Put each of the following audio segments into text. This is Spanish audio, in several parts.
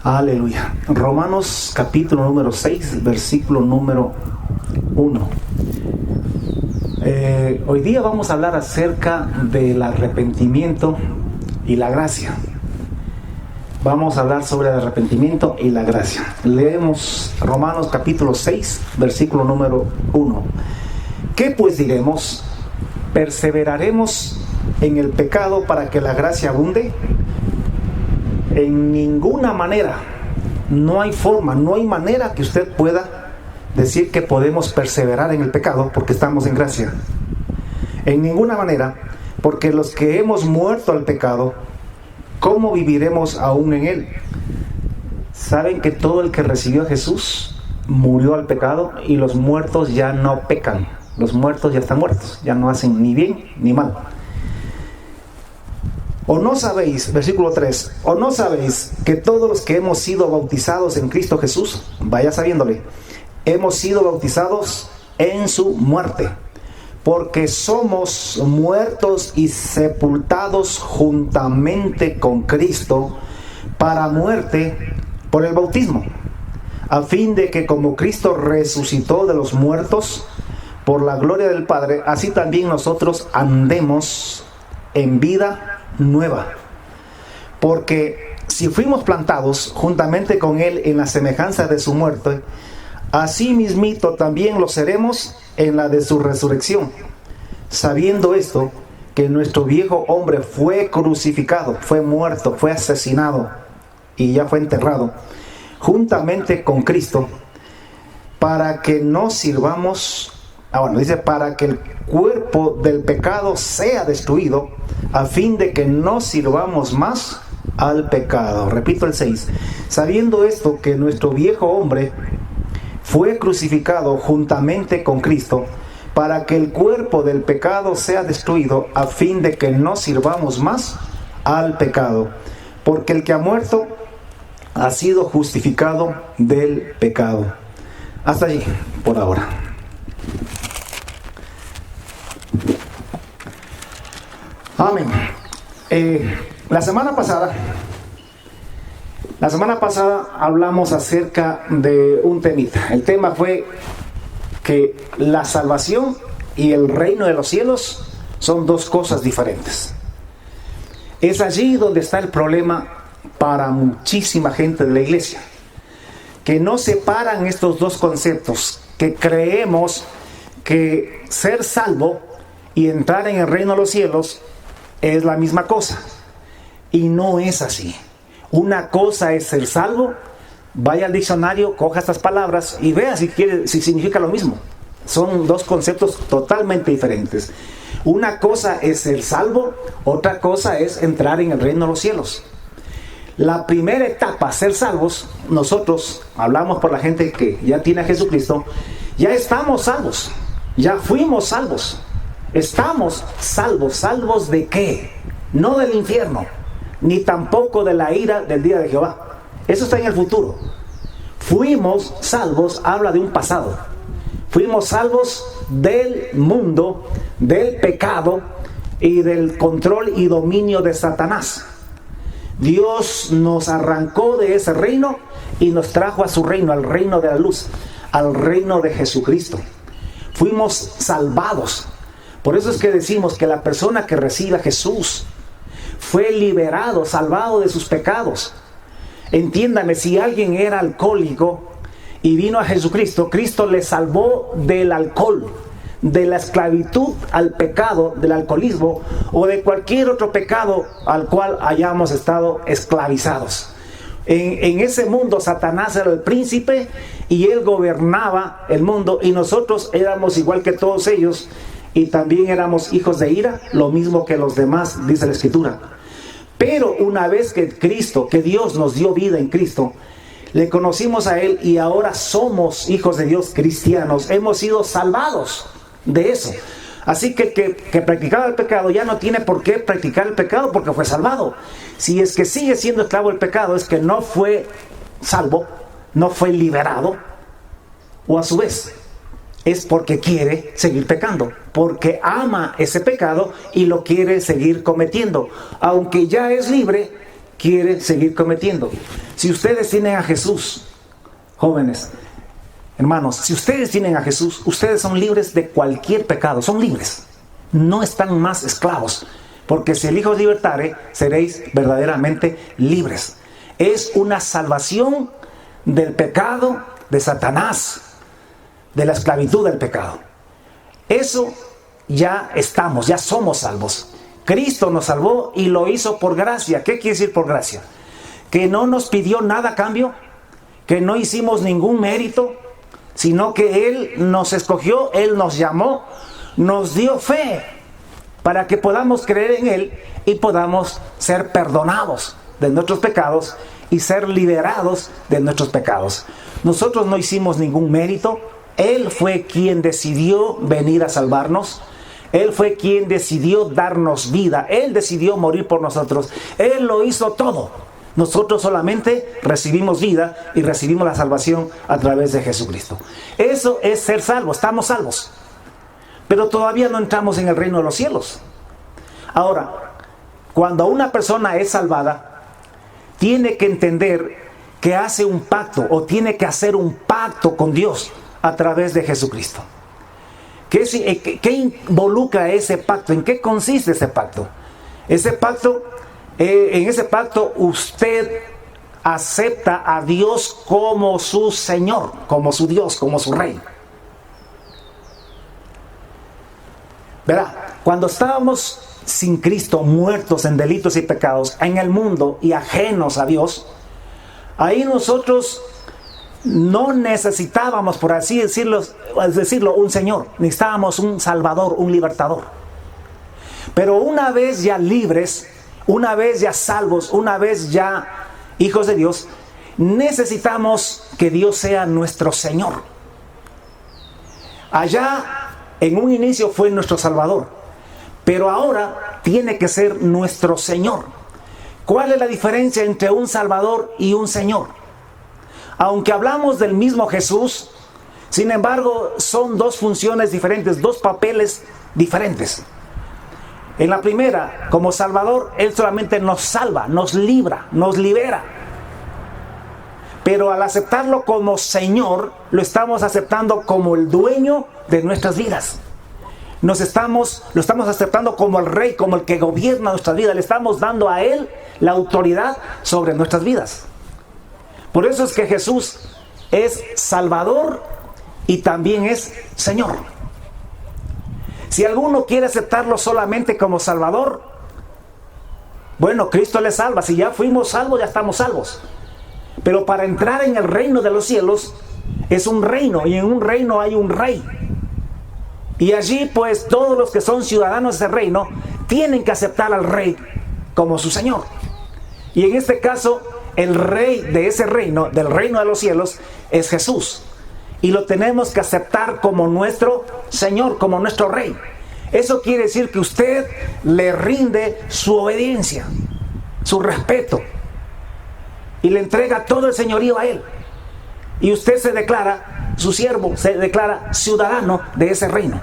Aleluya. Romanos capítulo número 6, versículo número 1. Hoy día vamos a hablar acerca del arrepentimiento y la gracia. Vamos a hablar sobre el arrepentimiento y la gracia. Leemos Romanos capítulo 6, versículo número 1. ¿Qué pues diremos? ¿Perseveraremos en el pecado para que la gracia abunde? En ninguna manera. No hay forma, no hay manera que usted pueda decir que podemos perseverar en el pecado porque estamos en gracia. En ninguna manera, porque los que hemos muerto al pecado, ¿cómo viviremos aún en él? ¿Saben que todo el que recibió a Jesús murió al pecado y los muertos ya no pecan? Los muertos ya están muertos, ya no hacen ni bien ni mal. ¿O no sabéis, versículo 3, o no sabéis que todos los que hemos sido bautizados en Cristo Jesús, vaya sabiéndole, hemos sido bautizados en su muerte? Porque somos muertos y sepultados juntamente con Cristo para muerte por el bautismo, a fin de que como Cristo resucitó de los muertos por la gloria del Padre, así también nosotros andemos en vida nueva. Porque si fuimos plantados juntamente con Él en la semejanza de su muerte, así mismito también lo seremos en la de su resurrección, sabiendo esto, que nuestro viejo hombre fue crucificado, fue muerto, fue asesinado y ya fue enterrado juntamente con Cristo, para que no sirvamos, dice, para que el cuerpo del pecado sea destruido, a fin de que no sirvamos más al pecado. Repito el 6. Sabiendo esto, que nuestro viejo hombre fue crucificado juntamente con Cristo, para que el cuerpo del pecado sea destruido, a fin de que no sirvamos más al pecado. Porque el que ha muerto ha sido justificado del pecado. Hasta allí, por ahora. Amén. La semana pasada hablamos acerca de un temita. El tema fue que la salvación y el reino de los cielos son dos cosas diferentes. Es allí donde está el problema para muchísima gente de la iglesia, que no separan estos dos conceptos, que creemos que ser salvo y entrar en el reino de los cielos es la misma cosa, y no es así. Una cosa es ser salvo. Vaya al diccionario, coja estas palabras y vea si significa lo mismo. Son dos conceptos totalmente diferentes. Una cosa es ser salvo, otra cosa es entrar en el reino de los cielos. La primera etapa, ser salvos, nosotros hablamos por la gente que ya tiene a Jesucristo, ya estamos salvos, ya fuimos salvos. Estamos salvos. ¿Salvos de qué? No del infierno, ni tampoco de la ira del día de Jehová. Eso está en el futuro. Fuimos salvos, habla de un pasado. Fuimos salvos del mundo, del pecado y del control y dominio de Satanás. Dios nos arrancó de ese reino y nos trajo a su reino, al reino de la luz, al reino de Jesucristo. Fuimos salvados. Por eso es que decimos que la persona que recibe a Jesús fue liberado, salvado de sus pecados. Entiéndame, si alguien era alcohólico y vino a Jesucristo, Cristo le salvó del alcohol, de la esclavitud al pecado, del alcoholismo o de cualquier otro pecado al cual hayamos estado esclavizados. En ese mundo Satanás era el príncipe y él gobernaba el mundo, y nosotros éramos igual que todos ellos, y también éramos hijos de ira, lo mismo que los demás, dice la Escritura. Pero una vez que Cristo, que Dios nos dio vida en Cristo, le conocimos a Él y ahora somos hijos de Dios, cristianos, hemos sido salvados de eso. Así que practicaba el pecado ya no tiene por qué practicar el pecado porque fue salvado. Si es que sigue siendo esclavo del pecado, es que no fue salvo, no fue liberado, o a su vez es porque quiere seguir pecando, porque ama ese pecado y lo quiere seguir cometiendo. Aunque ya es libre, quiere seguir cometiendo. Si ustedes tienen a Jesús, jóvenes, hermanos, si ustedes tienen a Jesús, ustedes son libres de cualquier pecado, son libres. No están más esclavos, porque si el Hijo os libertare, seréis verdaderamente libres. Es una salvación del pecado de Satanás, de la esclavitud del pecado. Eso ya estamos, ya somos salvos. Cristo nos salvó y lo hizo por gracia. ¿Qué quiere decir por gracia? Que no nos pidió nada a cambio, que no hicimos ningún mérito, sino que Él nos escogió, Él nos llamó, nos dio fe para que podamos creer en Él y podamos ser perdonados de nuestros pecados y ser liberados de nuestros pecados. Nosotros no hicimos ningún mérito. Él fue quien decidió venir a salvarnos. Él fue quien decidió darnos vida. Él decidió morir por nosotros. Él lo hizo todo. Nosotros solamente recibimos vida y recibimos la salvación a través de Jesucristo. Eso es ser salvos. Estamos salvos. Pero todavía no entramos en el reino de los cielos. Ahora, cuando una persona es salvada, tiene que entender que hace un pacto o tiene que hacer un pacto con Dios a través de Jesucristo. ¿Qué involucra ese pacto? ¿En qué consiste ese pacto? Ese pacto, en ese pacto usted acepta a Dios como su Señor, como su Dios, como su Rey. ¿Verdad? Cuando estábamos sin Cristo, muertos en delitos y pecados, en el mundo y ajenos a Dios, ahí nosotros no necesitábamos, por así decirlo, un Señor. Necesitábamos un Salvador, un libertador. Pero una vez ya libres, una vez ya salvos, una vez ya hijos de Dios, necesitamos que Dios sea nuestro Señor. Allá, en un inicio fue nuestro Salvador, pero ahora tiene que ser nuestro Señor. ¿Cuál es la diferencia entre un Salvador y un Señor? Aunque hablamos del mismo Jesús, sin embargo, son dos funciones diferentes, dos papeles diferentes. En la primera, como Salvador, Él solamente nos salva, nos libra, nos libera. Pero al aceptarlo como Señor, lo estamos aceptando como el dueño de nuestras vidas. Lo estamos aceptando como el Rey, como el que gobierna nuestras vidas. Le estamos dando a Él la autoridad sobre nuestras vidas. Por eso es que Jesús es Salvador y también es Señor. Si alguno quiere aceptarlo solamente como Salvador, bueno, Cristo le salva. Si ya fuimos salvos, ya estamos salvos. Pero para entrar en el reino de los cielos, es un reino, y en un reino hay un rey. Y allí, pues, todos los que son ciudadanos de ese reino tienen que aceptar al rey como su Señor. Y en este caso, el rey de ese reino, del reino de los cielos, es Jesús. Y lo tenemos que aceptar como nuestro Señor, como nuestro Rey. Eso quiere decir que usted le rinde su obediencia, su respeto, y le entrega todo el señorío a Él. Y usted se declara su siervo, se declara ciudadano de ese reino.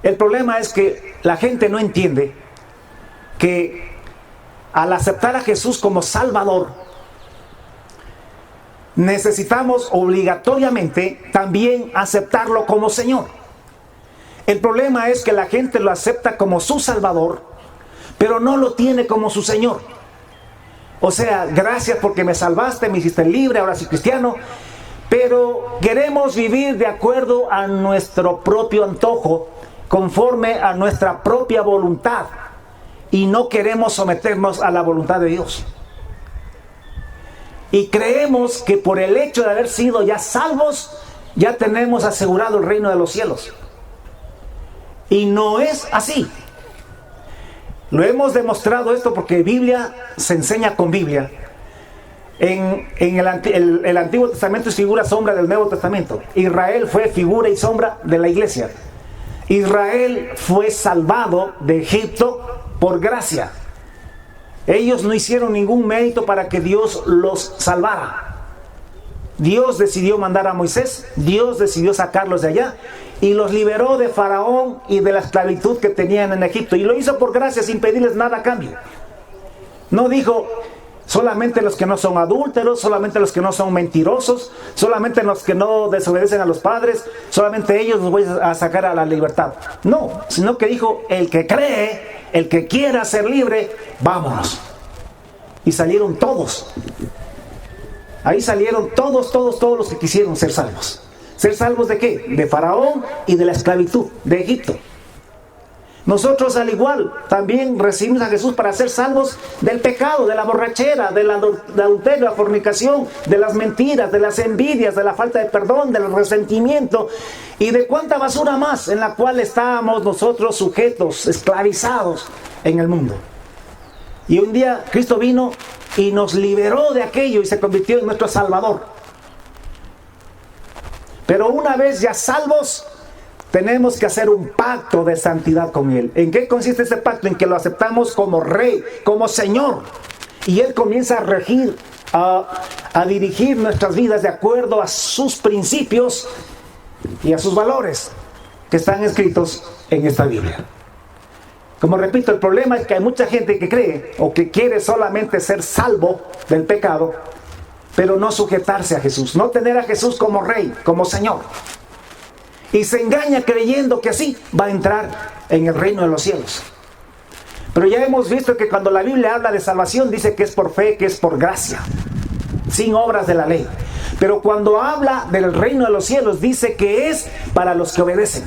El problema es que la gente no entiende que al aceptar a Jesús como Salvador, necesitamos obligatoriamente también aceptarlo como Señor. El problema es que la gente lo acepta como su Salvador, pero no lo tiene como su Señor. O sea, gracias porque me salvaste, me hiciste libre, ahora soy cristiano, pero queremos vivir de acuerdo a nuestro propio antojo, conforme a nuestra propia voluntad, y no queremos someternos a la voluntad de Dios. Y creemos que por el hecho de haber sido ya salvos, ya tenemos asegurado el reino de los cielos. Y no es así. Lo hemos demostrado esto porque Biblia se enseña con Biblia. El Antiguo Testamento es figura, sombra del Nuevo Testamento. Israel fue figura y sombra de la iglesia. Israel fue salvado de Egipto por gracia. Ellos no hicieron ningún mérito para que Dios los salvara. Dios decidió mandar a Moisés, Dios decidió sacarlos de allá y los liberó de Faraón y de la esclavitud que tenían en Egipto. Y lo hizo por gracia, sin pedirles nada a cambio. No dijo solamente los que no son adúlteros, solamente los que no son mentirosos, solamente los que no desobedecen a los padres, solamente ellos los voy a sacar a la libertad. No, sino que dijo, el que cree, el que quiera ser libre, vámonos. Y salieron todos. Ahí salieron todos los que quisieron ser salvos. ¿Ser salvos de qué? De Faraón y de la esclavitud de Egipto. Nosotros al igual también recibimos a Jesús para ser salvos del pecado, de la borrachera, del adulterio, de la fornicación, de las mentiras, de las envidias, de la falta de perdón, del resentimiento y de cuánta basura más en la cual estábamos nosotros sujetos, esclavizados en el mundo. Y un día Cristo vino y nos liberó de aquello y se convirtió en nuestro Salvador. Pero una vez ya salvos, tenemos que hacer un pacto de santidad con Él. ¿En qué consiste ese pacto? En que lo aceptamos como Rey, como Señor. Y Él comienza a regir, a dirigir nuestras vidas de acuerdo a sus principios y a sus valores que están escritos en esta Biblia. Como repito, el problema es que hay mucha gente que cree o que quiere solamente ser salvo del pecado, pero no sujetarse a Jesús, no tener a Jesús como Rey, como Señor. Y se engaña creyendo que así va a entrar en el reino de los cielos. Pero ya hemos visto que cuando la Biblia habla de salvación, dice que es por fe, que es por gracia, sin obras de la ley. Pero cuando habla del reino de los cielos, dice que es para los que obedecen.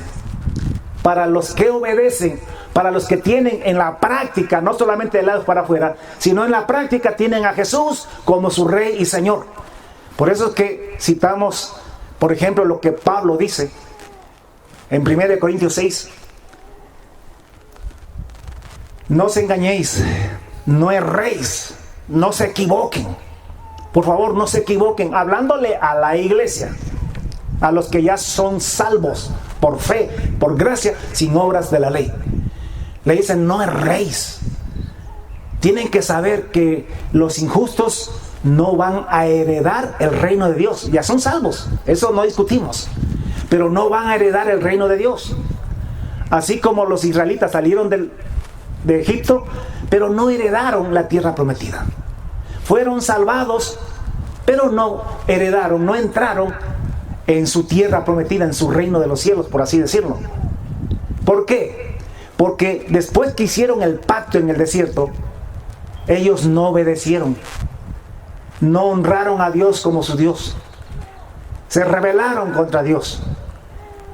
Para los que obedecen, para los que tienen en la práctica, no solamente de lados para afuera, sino en la práctica tienen a Jesús como su Rey y Señor. Por eso es que citamos, por ejemplo, lo que Pablo dice en 1 Corintios 6. No os engañéis, no erréis, no se equivoquen. Por favor, no se equivoquen. Hablándole a la iglesia, a los que ya son salvos por fe, por gracia, sin obras de la ley. Le dicen, no erréis. Tienen que saber que los injustos no van a heredar el reino de Dios. Ya son salvos, eso no discutimos. Pero no van a heredar el reino de Dios. Así como los israelitas salieron de Egipto, pero no heredaron la tierra prometida. Fueron salvados, pero no heredaron, no entraron en su tierra prometida, en su reino de los cielos, por así decirlo. ¿Por qué? Porque después que hicieron el pacto en el desierto, ellos no obedecieron, no honraron a Dios como su Dios, se rebelaron contra Dios,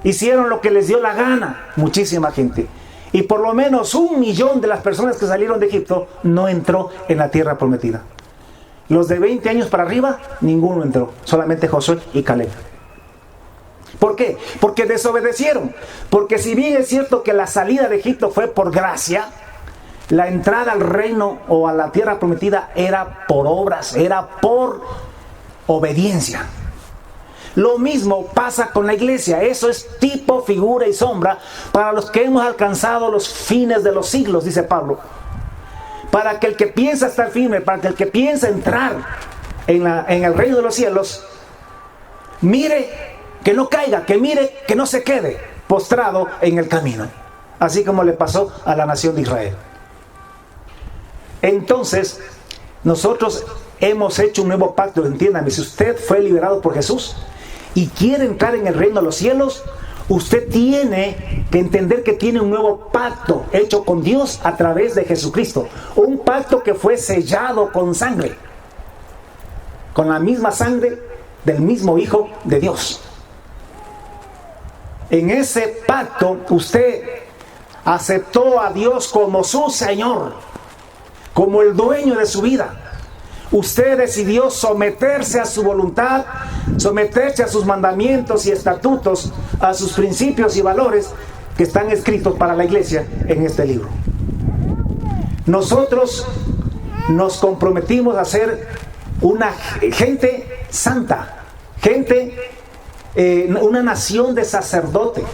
hicieron lo que les dio la gana, muchísima gente. Y por lo menos 1 millón de las personas que salieron de Egipto no entró en la tierra prometida. Los de 20 años para arriba, ninguno entró, solamente Josué y Caleb. ¿Por qué? Porque desobedecieron. Porque si bien es cierto que la salida de Egipto fue por gracia, la entrada al reino o a la tierra prometida era por obras, era por obediencia. Lo mismo pasa con la iglesia. Eso es tipo, figura y sombra para los que hemos alcanzado los fines de los siglos, dice Pablo. Para que el que piensa estar firme, para que el que piensa entrar en el reino de los cielos, mire que no caiga, que mire que no se quede postrado en el camino. Así como le pasó a la nación de Israel. Entonces, nosotros hemos hecho un nuevo pacto. Entiéndame, si usted fue liberado por Jesús y quiere entrar en el reino de los cielos, usted tiene que entender que tiene un nuevo pacto hecho con Dios a través de Jesucristo. Un pacto que fue sellado con sangre, con la misma sangre del mismo Hijo de Dios. En ese pacto usted aceptó a Dios como su Señor, como el dueño de su vida. Usted decidió someterse a su voluntad, someterse a sus mandamientos y estatutos, a sus principios y valores que están escritos para la iglesia en este libro. Nosotros nos comprometimos a ser una gente santa, una nación de sacerdotes,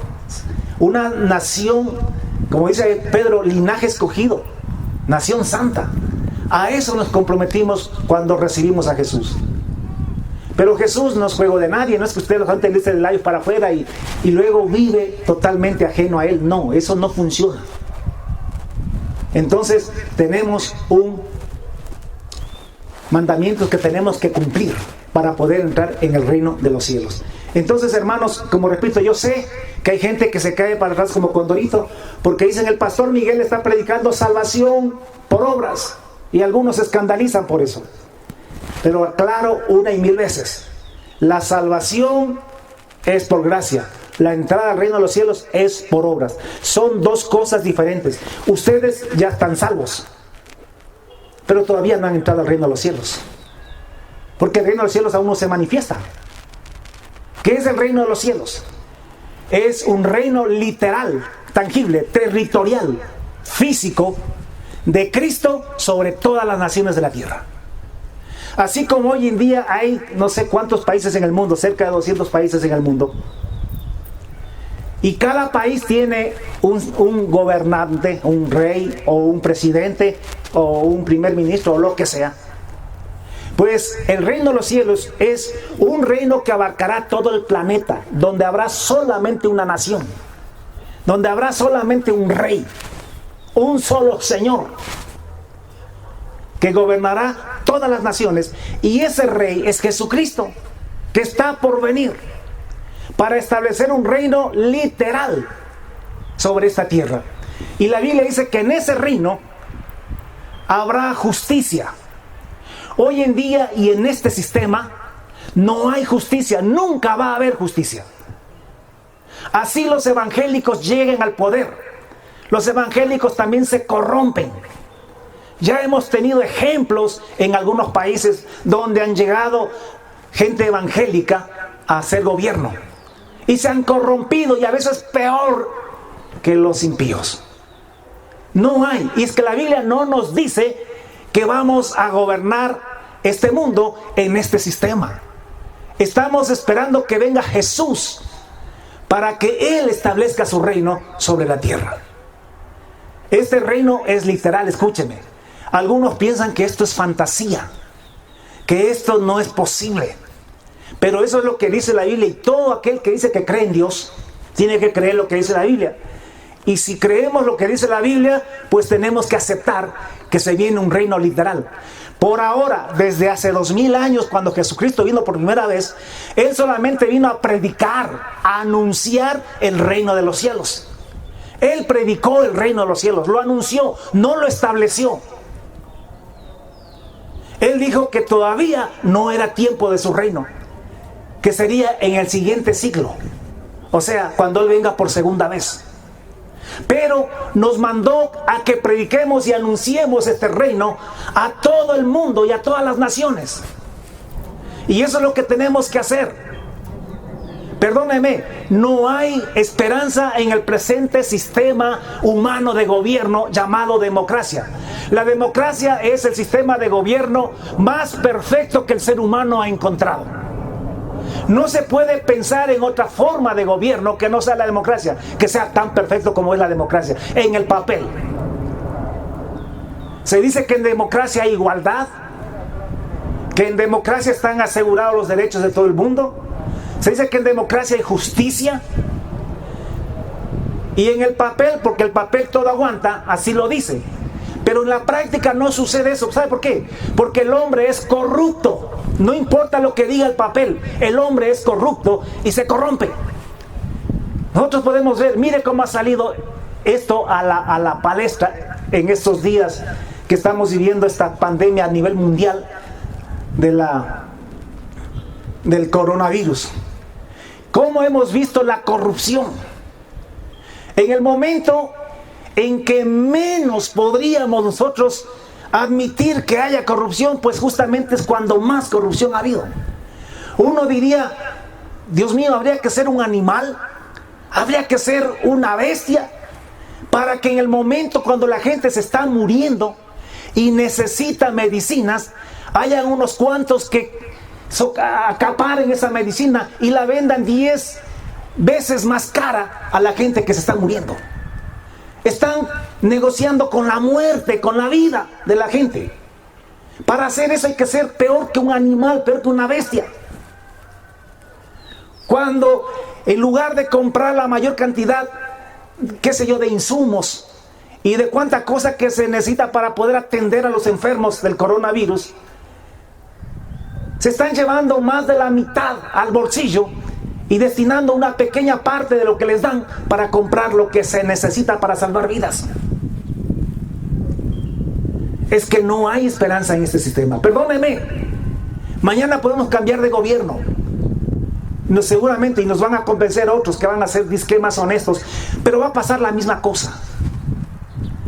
una nación, como dice Pedro, linaje escogido, nación santa. A eso nos comprometimos cuando recibimos a Jesús. Pero Jesús no es juego de nadie. No es que usted lo antes le dice el labio para afuera y luego vive totalmente ajeno a Él. No, eso no funciona. Entonces tenemos un mandamientos que tenemos que cumplir para poder entrar en el reino de los cielos. Entonces, hermanos, como repito, yo sé que hay gente que se cae para atrás como condorito, porque dicen el pastor Miguel está predicando salvación por obras, y algunos se escandalizan por eso. Pero aclaro una y mil veces, la salvación es por gracia, la entrada al reino de los cielos es por obras. Son dos cosas diferentes. Ustedes ya están salvos, pero todavía no han entrado al reino de los cielos, porque el reino de los cielos aún no se manifiesta. ¿Qué es el reino de los cielos? Es un reino literal, tangible, territorial, físico, de Cristo sobre todas las naciones de la tierra. Así como hoy en día hay no sé cuántos países en el mundo, cerca de 200 países en el mundo, y cada país tiene un gobernante, un rey o un presidente o un primer ministro o lo que sea. Pues el reino de los cielos es un reino que abarcará todo el planeta, donde habrá solamente una nación, donde habrá solamente un rey, un solo Señor, que gobernará todas las naciones. Y ese rey es Jesucristo, que está por venir para establecer un reino literal sobre esta tierra. Y la Biblia dice que en ese reino habrá justicia. Hoy en día y en este sistema no hay justicia, nunca va a haber justicia. Así los evangélicos lleguen al poder, los evangélicos también se corrompen. Ya hemos tenido ejemplos en algunos países donde han llegado gente evangélica a hacer gobierno y se han corrompido, y a veces peor que los impíos. No hay, y es que la Biblia no nos dice que vamos a gobernar este mundo en este sistema. Estamos esperando que venga Jesús para que Él establezca su reino sobre la tierra. Este reino es literal, escúcheme. Algunos piensan que esto es fantasía, que esto no es posible. Pero eso es lo que dice la Biblia, y todo aquel que dice que cree en Dios tiene que creer lo que dice la Biblia. Y si creemos lo que dice la Biblia, pues tenemos que aceptar que se viene un reino literal. Por ahora, desde hace 2000 años, cuando Jesucristo vino por primera vez, Él solamente vino a predicar, a anunciar el reino de los cielos. Él predicó el reino de los cielos, lo anunció, no lo estableció. Él dijo que todavía no era tiempo de su reino, que sería en el siguiente siglo, o sea, cuando Él venga por segunda vez. Pero nos mandó a que prediquemos y anunciemos este reino a todo el mundo y a todas las naciones. Y eso es lo que tenemos que hacer. Perdóneme, no hay esperanza en el presente sistema humano de gobierno llamado democracia. La democracia es el sistema de gobierno más perfecto que el ser humano ha encontrado. No se puede pensar en otra forma de gobierno que no sea la democracia, que sea tan perfecto como es la democracia, en el papel. Se dice que en democracia hay igualdad, que en democracia están asegurados los derechos de todo el mundo. Se dice que en democracia hay justicia. Y en el papel, porque el papel todo aguanta, así lo dice. Pero en la práctica no sucede eso. ¿Sabe por qué? Porque el hombre es corrupto. No importa lo que diga el papel, el hombre es corrupto y se corrompe. Nosotros podemos ver, mire cómo ha salido esto a la palestra en estos días que estamos viviendo esta pandemia a nivel mundial del coronavirus. Cómo hemos visto la corrupción. En el momento en que menos podríamos nosotros admitir que haya corrupción, pues justamente es cuando más corrupción ha habido. Uno diría, Dios mío, habría que ser un animal, habría que ser una bestia, para que en el momento cuando la gente se está muriendo y necesita medicinas, hayan unos cuantos que acaparen esa medicina y la vendan 10 veces más cara a la gente que se está muriendo. Están negociando con la muerte, con la vida de la gente. Para hacer eso hay que ser peor que un animal, peor que una bestia. Cuando en lugar de comprar la mayor cantidad, qué sé yo, de insumos y de cuánta cosa que se necesita para poder atender a los enfermos del coronavirus, Se están llevando más de la mitad al bolsillo y destinando una pequeña parte de lo que les dan para comprar lo que se necesita para salvar vidas. Es que no hay esperanza en este sistema. Perdóneme, mañana podemos cambiar de gobierno. Seguramente, y nos van a convencer otros que van a ser disquemas honestos, pero va a pasar la misma cosa.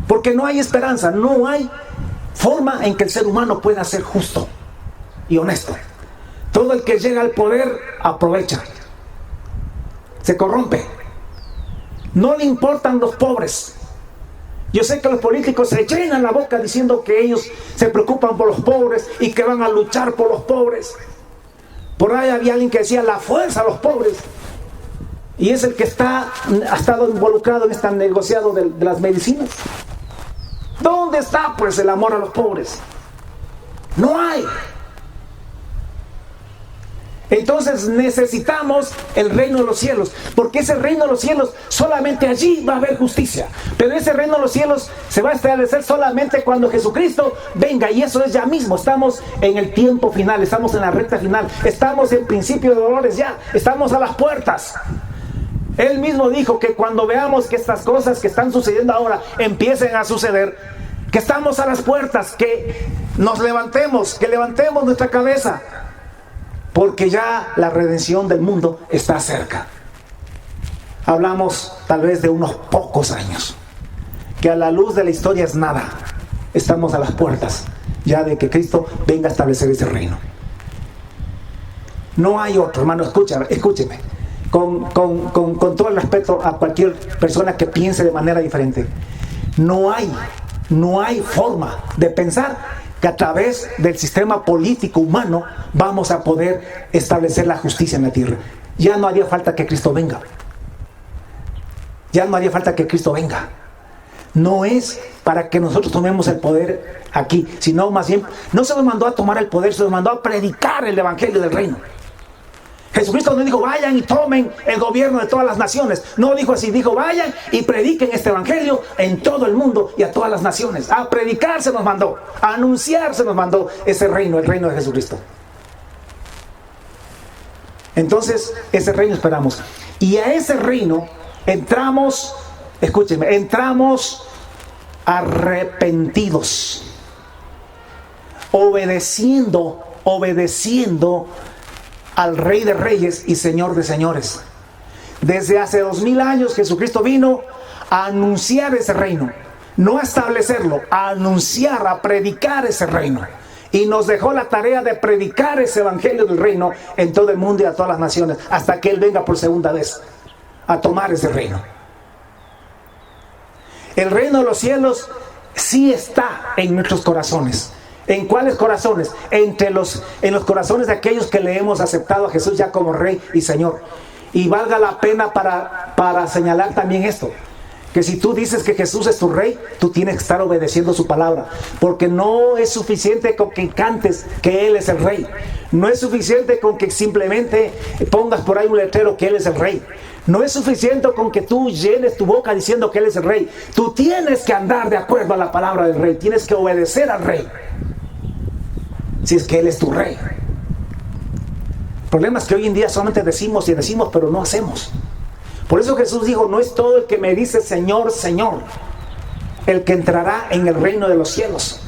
Porque no hay esperanza, no hay forma en que el ser humano pueda ser justo y honesto. Todo el que llega al poder aprovecha, se corrompe, no le importan los pobres. Yo sé que los políticos se llenan la boca diciendo que ellos se preocupan por los pobres y que van a luchar por los pobres. Por ahí había alguien que decía la fuerza a los pobres, y es el que ha estado involucrado en este negociado de las medicinas. ¿Dónde está pues el amor a los pobres? No hay. Entonces necesitamos el reino de los cielos, porque ese reino de los cielos, solamente allí va a haber justicia. Pero ese reino de los cielos se va a establecer solamente cuando Jesucristo venga, y eso es ya mismo. Estamos en el tiempo final, estamos en la recta final, estamos en principio de dolores ya, estamos a las puertas. Él mismo dijo que cuando veamos que estas cosas que están sucediendo ahora empiecen a suceder, que estamos a las puertas, que nos levantemos, que levantemos nuestra cabeza, porque ya la redención del mundo está cerca. Hablamos tal vez de unos pocos años, que a la luz de la historia es nada. Estamos a las puertas ya de que Cristo venga a establecer ese reino. No hay otro, hermano, escúcheme, con todo el respeto a cualquier persona que piense de manera diferente. No hay forma de pensar que a través del sistema político humano vamos a poder establecer la justicia en la tierra. Ya no haría falta que Cristo venga. Ya no haría falta que Cristo venga. No es para que nosotros tomemos el poder aquí, sino más bien, no se nos mandó a tomar el poder, se nos mandó a predicar el evangelio del reino. Jesucristo no dijo vayan y tomen el gobierno de todas las naciones. No dijo así, dijo vayan y prediquen este evangelio en todo el mundo y a todas las naciones. A predicar se nos mandó, a anunciar se nos mandó ese reino, el reino de Jesucristo. Entonces, ese reino esperamos. Y a ese reino entramos, escúchenme, entramos arrepentidos, obedeciendo al Rey de Reyes y Señor de Señores. Desde hace 2000 años Jesucristo vino a anunciar ese reino, no a establecerlo, a anunciar, a predicar ese reino. Y nos dejó la tarea de predicar ese evangelio del reino en todo el mundo y a todas las naciones, hasta que Él venga por segunda vez a tomar ese reino. El reino de los cielos sí está en nuestros corazones. ¿En cuáles corazones? En los corazones de aquellos que le hemos aceptado a Jesús ya como Rey y Señor. Y valga la pena para señalar también esto, que si tú dices que Jesús es tu Rey, tú tienes que estar obedeciendo su palabra, porque no es suficiente con que cantes que Él es el Rey. No es suficiente con que simplemente pongas por ahí un letrero que Él es el Rey. No es suficiente con que tú llenes tu boca diciendo que Él es el Rey. Tú tienes que andar de acuerdo a la palabra del Rey, tienes que obedecer al Rey, si es que Él es tu Rey. El problema es que hoy en día solamente decimos y decimos, pero no hacemos. Por eso Jesús dijo, no es todo el que me dice Señor, Señor, el que entrará en el reino de los cielos.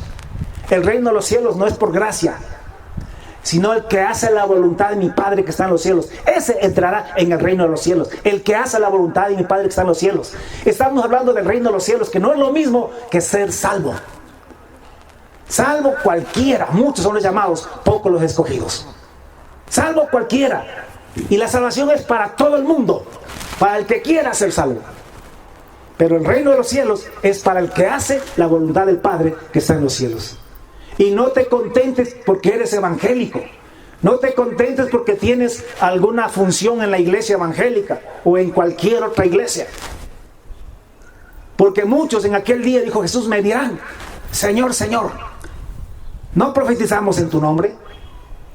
El reino de los cielos no es por gracia, sino el que hace la voluntad de mi Padre que está en los cielos. Ese entrará en el reino de los cielos. El que hace la voluntad de mi Padre que está en los cielos. Estamos hablando del reino de los cielos, que no es lo mismo que ser salvo. Salvo cualquiera, muchos son los llamados, pocos los escogidos. Salvo cualquiera. Y la salvación es para todo el mundo, para el que quiera ser salvo. Pero el reino de los cielos es para el que hace la voluntad del Padre que está en los cielos. Y no te contentes porque eres evangélico. No te contentes porque tienes alguna función en la iglesia evangélica o en cualquier otra iglesia. Porque muchos en aquel día, dijo Jesús, me dirán, Señor, Señor, ¿no profetizamos en tu nombre?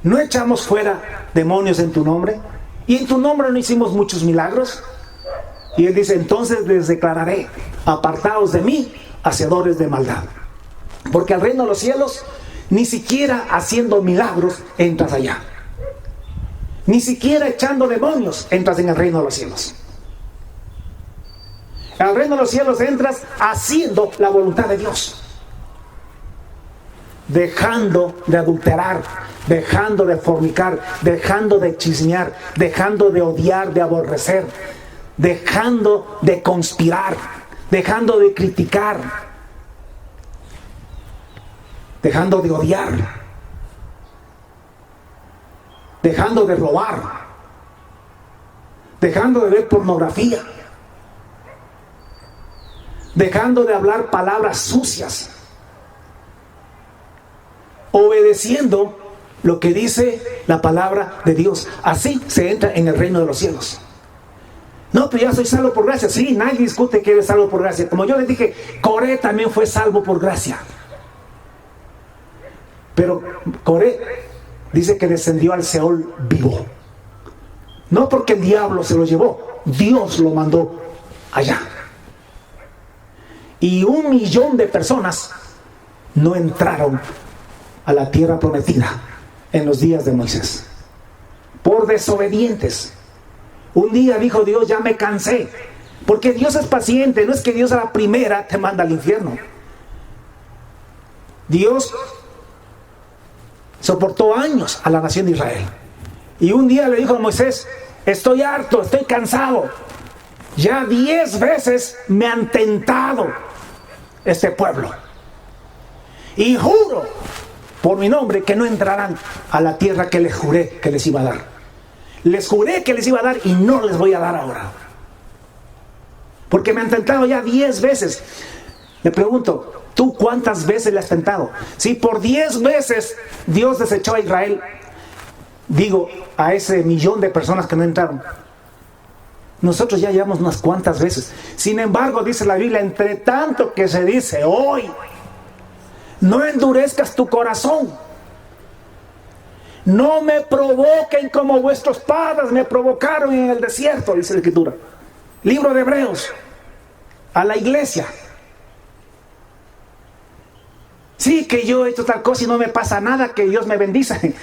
¿No echamos fuera demonios en tu nombre? ¿Y en tu nombre no hicimos muchos milagros? Y Él dice, entonces les declararé, apartaos de mí, hacedores de maldad. Porque al reino de los cielos Ni siquiera haciendo milagros entras allá. Ni siquiera echando demonios entras en el reino de los cielos. En el reino de los cielos entras haciendo la voluntad de Dios. Dejando de adulterar, dejando de fornicar, dejando de chismear, dejando de odiar, de aborrecer, dejando de conspirar, dejando de criticar, dejando de odiar, dejando de robar, dejando de ver pornografía, dejando de hablar palabras sucias, obedeciendo lo que dice la palabra de Dios. Así se entra en el reino de los cielos. No, pero ya soy salvo por gracia. Sí, nadie discute que eres salvo por gracia. Como yo les dije, Coré también fue salvo por gracia. Pero Coré dice que descendió al Seol vivo. No porque el diablo se lo llevó, Dios lo mandó allá. Y 1 millón de personas no entraron a la tierra prometida en los días de Moisés, por desobedientes. Un día dijo Dios, ya me cansé, porque Dios es paciente. No es que Dios a la primera te manda al infierno. Dios soportó años a la nación de Israel, y un día le dijo a Moisés, estoy harto, estoy cansado, ya 10 veces me han tentado este pueblo, y juro por mi nombre que no entrarán a la tierra que les juré que les iba a dar. Les juré que les iba a dar y no les voy a dar ahora, porque me han tentado ya 10 veces. Le pregunto, ¿tú cuántas veces le has tentado? Si por 10 veces Dios desechó a Israel, digo, a ese 1 millón de personas que no entraron, nosotros ya llevamos unas cuantas veces. Sin embargo, dice la Biblia, entre tanto que se dice hoy, no endurezcas tu corazón. No me provoquen como vuestros padres me provocaron en el desierto, dice la Escritura. Libro de Hebreos, a la iglesia. Sí, que yo he hecho tal cosa y no me pasa nada, que Dios me bendice.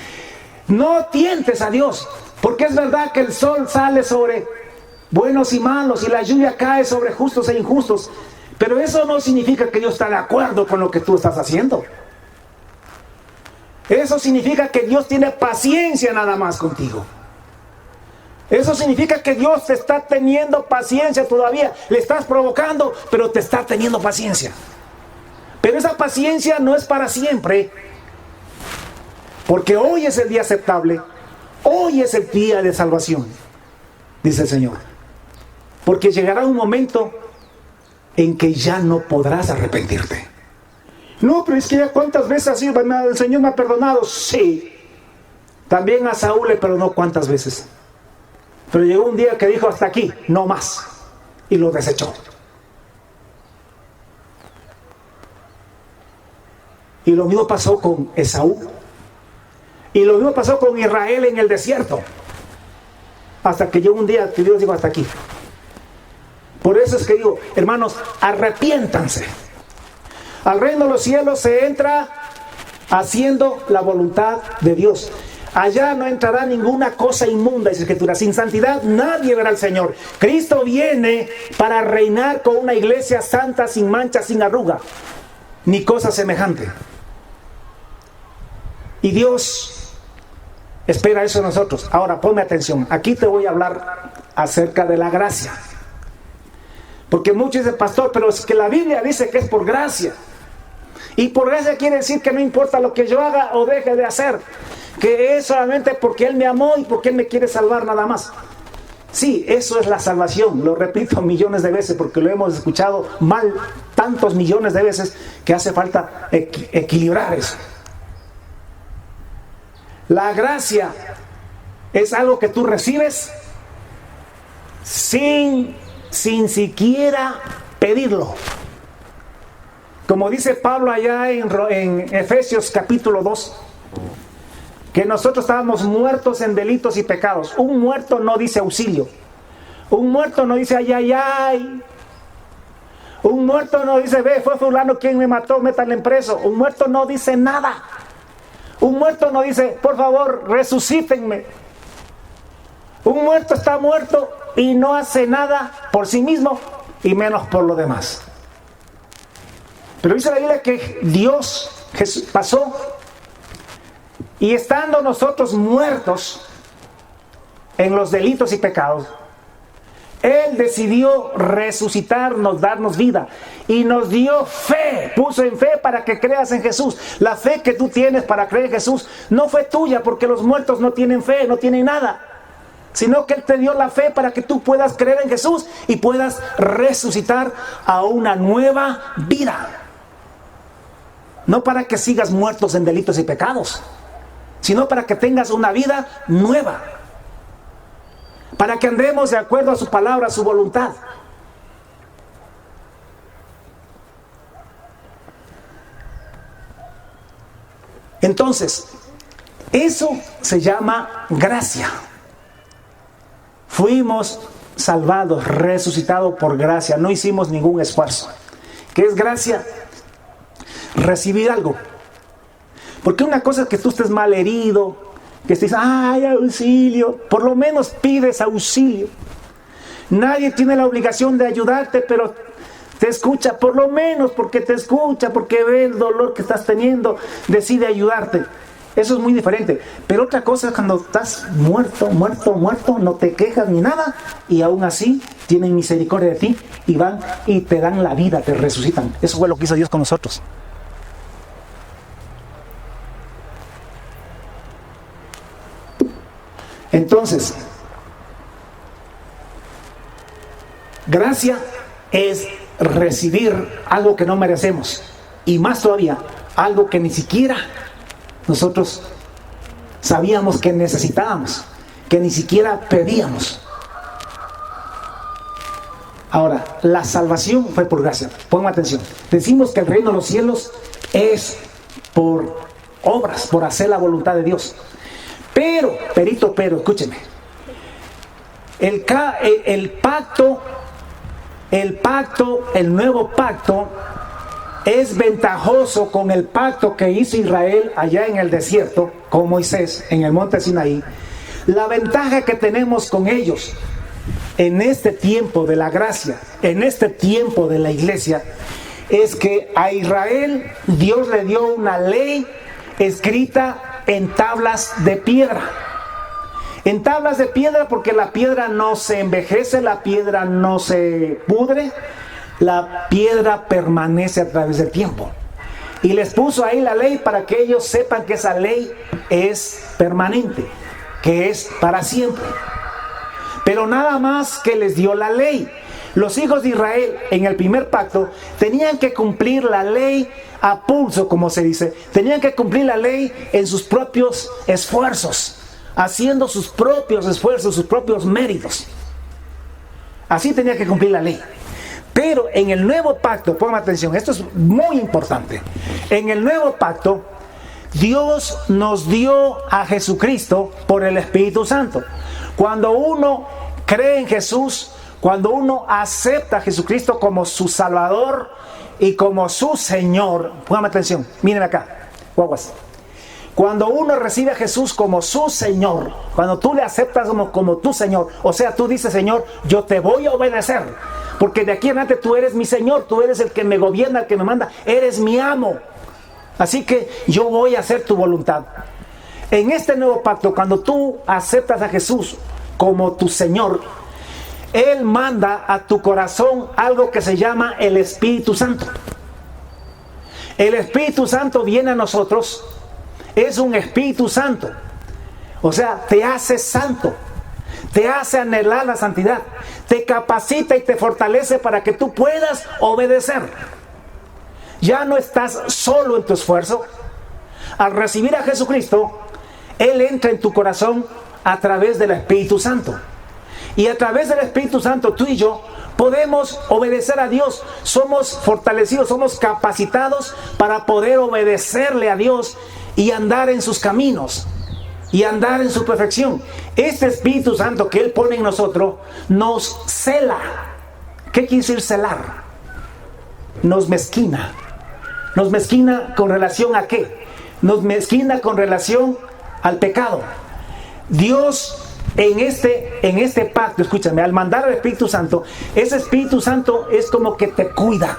No tientes a Dios, porque es verdad que el sol sale sobre buenos y malos y la lluvia cae sobre justos e injustos, pero eso no significa que Dios está de acuerdo con lo que tú estás haciendo. Eso significa que Dios tiene paciencia nada más contigo. Eso significa que Dios te está teniendo paciencia todavía. Le estás provocando, pero te está teniendo paciencia. Pero esa paciencia no es para siempre, porque hoy es el día aceptable, hoy es el día de salvación, dice el Señor. Porque llegará un momento en que ya no podrás arrepentirte. No, pero es que ya cuántas veces así, el Señor me ha perdonado. Sí, también a Saúl le perdonó cuántas veces. Pero llegó un día que dijo hasta aquí, no más, y lo desechó. Y lo mismo pasó con Esaú. Y lo mismo pasó con Israel en el desierto. Hasta que llegó un día que Dios dijo hasta aquí. Por eso es que digo, hermanos, arrepiéntanse. Al reino de los cielos se entra haciendo la voluntad de Dios. Allá no entrará ninguna cosa inmunda, dice la Escritura. Sin santidad nadie verá al Señor. Cristo viene para reinar con una iglesia santa, sin mancha, sin arruga, ni cosa semejante. Y Dios espera eso de nosotros. Ahora ponme atención. Aquí te voy a hablar acerca de la gracia. Porque muchos dicen, pastor, pero es que la Biblia dice que es por gracia. Y por gracia quiere decir que no importa lo que yo haga o deje de hacer, que es solamente porque Él me amó y porque Él me quiere salvar nada más. Sí, eso es la salvación. Lo repito millones de veces porque lo hemos escuchado mal tantos millones de veces que hace falta equilibrar eso. La gracia es algo que tú recibes sin siquiera pedirlo. Como dice Pablo allá en Efesios capítulo 2, que nosotros estábamos muertos en delitos y pecados. Un muerto no dice auxilio. Un muerto no dice ay, ay, ay. Un muerto no dice, ve, fue fulano quien me mató, métanle en preso. Un muerto no dice nada. Un muerto no dice, por favor, resucítenme. Un muerto está muerto y no hace nada por sí mismo y menos por lo demás. Pero dice la Biblia que Dios Jesús pasó y estando nosotros muertos en los delitos y pecados, Él decidió resucitarnos, darnos vida y nos dio fe, puso en fe para que creas en Jesús. La fe que tú tienes para creer en Jesús no fue tuya porque los muertos no tienen fe, no tienen nada, sino que Él te dio la fe para que tú puedas creer en Jesús y puedas resucitar a una nueva vida. No para que sigas muertos en delitos y pecados, sino para que tengas una vida nueva. Para que andemos de acuerdo a su palabra, a su voluntad. Entonces, eso se llama gracia. Fuimos salvados, resucitados por gracia. No hicimos ningún esfuerzo. ¿Qué es gracia? Recibir algo. Porque una cosa es que tú estés mal herido, que estés, ay, auxilio. Por lo menos pides auxilio. Nadie tiene la obligación de ayudarte, pero te escucha, por lo menos porque te escucha, porque ve el dolor que estás teniendo, decide ayudarte. Eso es muy diferente. Pero otra cosa es cuando estás muerto, no te quejas ni nada, y aún así tienen misericordia de ti y van y te dan la vida, te resucitan. Eso fue lo que hizo Dios con nosotros. Entonces, gracia es recibir algo que no merecemos, y más todavía, algo que ni siquiera nosotros sabíamos que necesitábamos, que ni siquiera pedíamos. Ahora, la salvación fue por gracia. Pongan atención. Decimos que el reino de los cielos es por obras, por hacer la voluntad de Dios. Pero, escúcheme. El nuevo pacto es ventajoso con el pacto que hizo Israel allá en el desierto con Moisés en el monte Sinaí. La ventaja que tenemos con ellos en este tiempo de la gracia, en este tiempo de la iglesia, es que a Israel Dios le dio una ley escrita en tablas de piedra. En tablas de piedra porque la piedra no se envejece, la piedra no se pudre, la piedra permanece a través del tiempo. Y les puso ahí la ley para que ellos sepan que esa ley es permanente, que es para siempre. Pero nada más que les dio la ley. Los hijos de Israel en el primer pacto tenían que cumplir la ley a pulso, como se dice. Tenían que cumplir la ley en sus propios esfuerzos, haciendo sus propios esfuerzos, sus propios méritos. Así tenía que cumplir la ley. Pero en el nuevo pacto, pongan atención, esto es muy importante. En el nuevo pacto, Dios nos dio a Jesucristo por el Espíritu Santo. Cuando uno cree en Jesús, cuando uno acepta a Jesucristo como su Salvador y como su Señor, pongan atención, miren acá, guaguas. Cuando uno recibe a Jesús como su Señor, cuando tú le aceptas como tu Señor, o sea, tú dices, Señor, yo te voy a obedecer, porque de aquí en adelante tú eres mi Señor, tú eres el que me gobierna, el que me manda, eres mi amo. Así que yo voy a hacer tu voluntad. En este nuevo pacto, cuando tú aceptas a Jesús como tu Señor, Él manda a tu corazón algo que se llama el Espíritu Santo. El Espíritu Santo viene a nosotros, es un Espíritu Santo. O sea, te hace santo, te hace anhelar la santidad, te capacita y te fortalece para que tú puedas obedecer. Ya no estás solo en tu esfuerzo. Al recibir a Jesucristo, Él entra en tu corazón a través del Espíritu Santo. Y a través del Espíritu Santo, tú y yo podemos obedecer a Dios. Somos fortalecidos, somos capacitados para poder obedecerle a Dios y andar en sus caminos y andar en su perfección. Este Espíritu Santo que Él pone en nosotros nos cela. ¿Qué quiere decir celar? Nos mezquina. ¿Nos mezquina con relación a qué? nos mezquina con relación al pecado. Dios en este pacto, escúchame, al mandar al Espíritu Santo, ese Espíritu Santo es como que te cuida.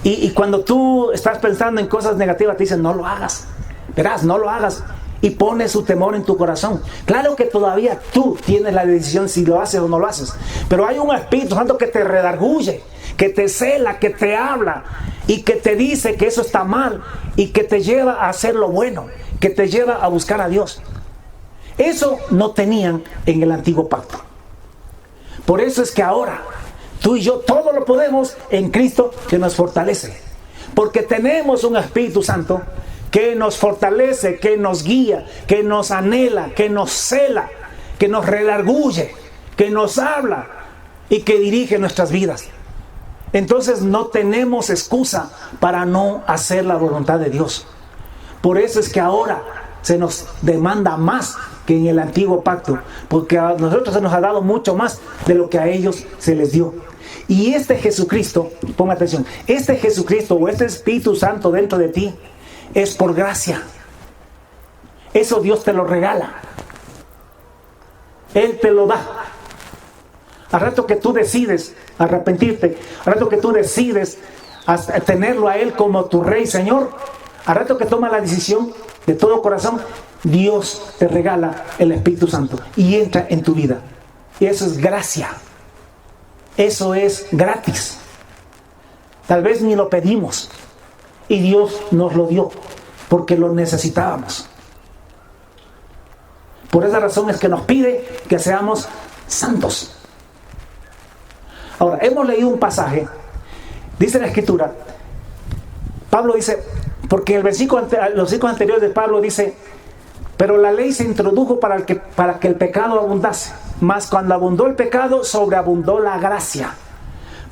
Y cuando tú estás pensando en cosas negativas, te dicen, no lo hagas. Verás, no lo hagas. Y pone su temor en tu corazón. Claro que todavía tú tienes la decisión si lo haces o no lo haces. Pero hay un Espíritu Santo que te redarguye, que te cela, que te habla y que te dice que eso está mal y que te lleva a hacer lo bueno, que te lleva a buscar a Dios. Eso no tenían en el antiguo pacto. Por eso es que ahora tú y yo todo lo podemos en Cristo que nos fortalece. Porque tenemos un Espíritu Santo que nos fortalece, que nos guía, que nos anhela, que nos cela, que nos redarguye, que nos habla y que dirige nuestras vidas. Entonces no tenemos excusa para no hacer la voluntad de Dios. Por eso es que ahora se nos demanda más que en el antiguo pacto, porque a nosotros se nos ha dado mucho más de lo que a ellos se les dio. Y este Jesucristo, ponga atención, este Jesucristo o este Espíritu Santo dentro de ti es por gracia. Eso Dios te lo regala. Él te lo da. Al rato que tú decides arrepentirte, al rato que tú decides tenerlo a Él como tu Rey, Señor, al rato que tomas la decisión de todo corazón, Dios te regala el Espíritu Santo y entra en tu vida. Y eso es gracia. Eso es gratis. Tal vez ni lo pedimos y Dios nos lo dio porque lo necesitábamos. Por esa razón es que nos pide que seamos santos. Ahora, hemos leído un pasaje, dice la Escritura, Pablo dice, porque en los versículos anteriores de Pablo dice, pero la ley se introdujo para que el pecado abundase, mas cuando abundó el pecado, sobreabundó la gracia,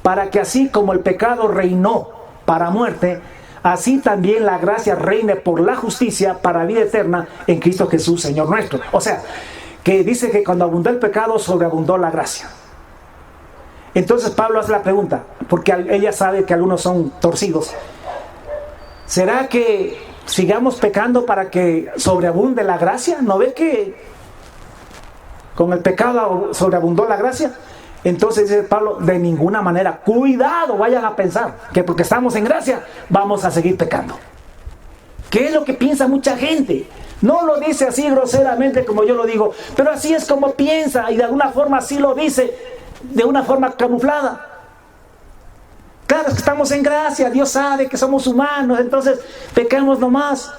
para que así como el pecado reinó para muerte, así también la gracia reine por la justicia para vida eterna en Cristo Jesús, Señor nuestro. O sea, que dice que cuando abundó el pecado, sobreabundó la gracia. Entonces Pablo hace la pregunta, porque ella sabe que algunos son torcidos. ¿Será que sigamos pecando para que sobreabunde la gracia? ¿No ve que con el pecado sobreabundó la gracia? Entonces dice Pablo, de ninguna manera, cuidado, vayan a pensar que porque estamos en gracia, vamos a seguir pecando. ¿Qué es lo que piensa mucha gente? No lo dice así groseramente como yo lo digo, pero así es como piensa y de alguna forma así lo dice, de una forma camuflada. Claro, es que estamos en gracia, Dios sabe que somos humanos, entonces pecamos nomás,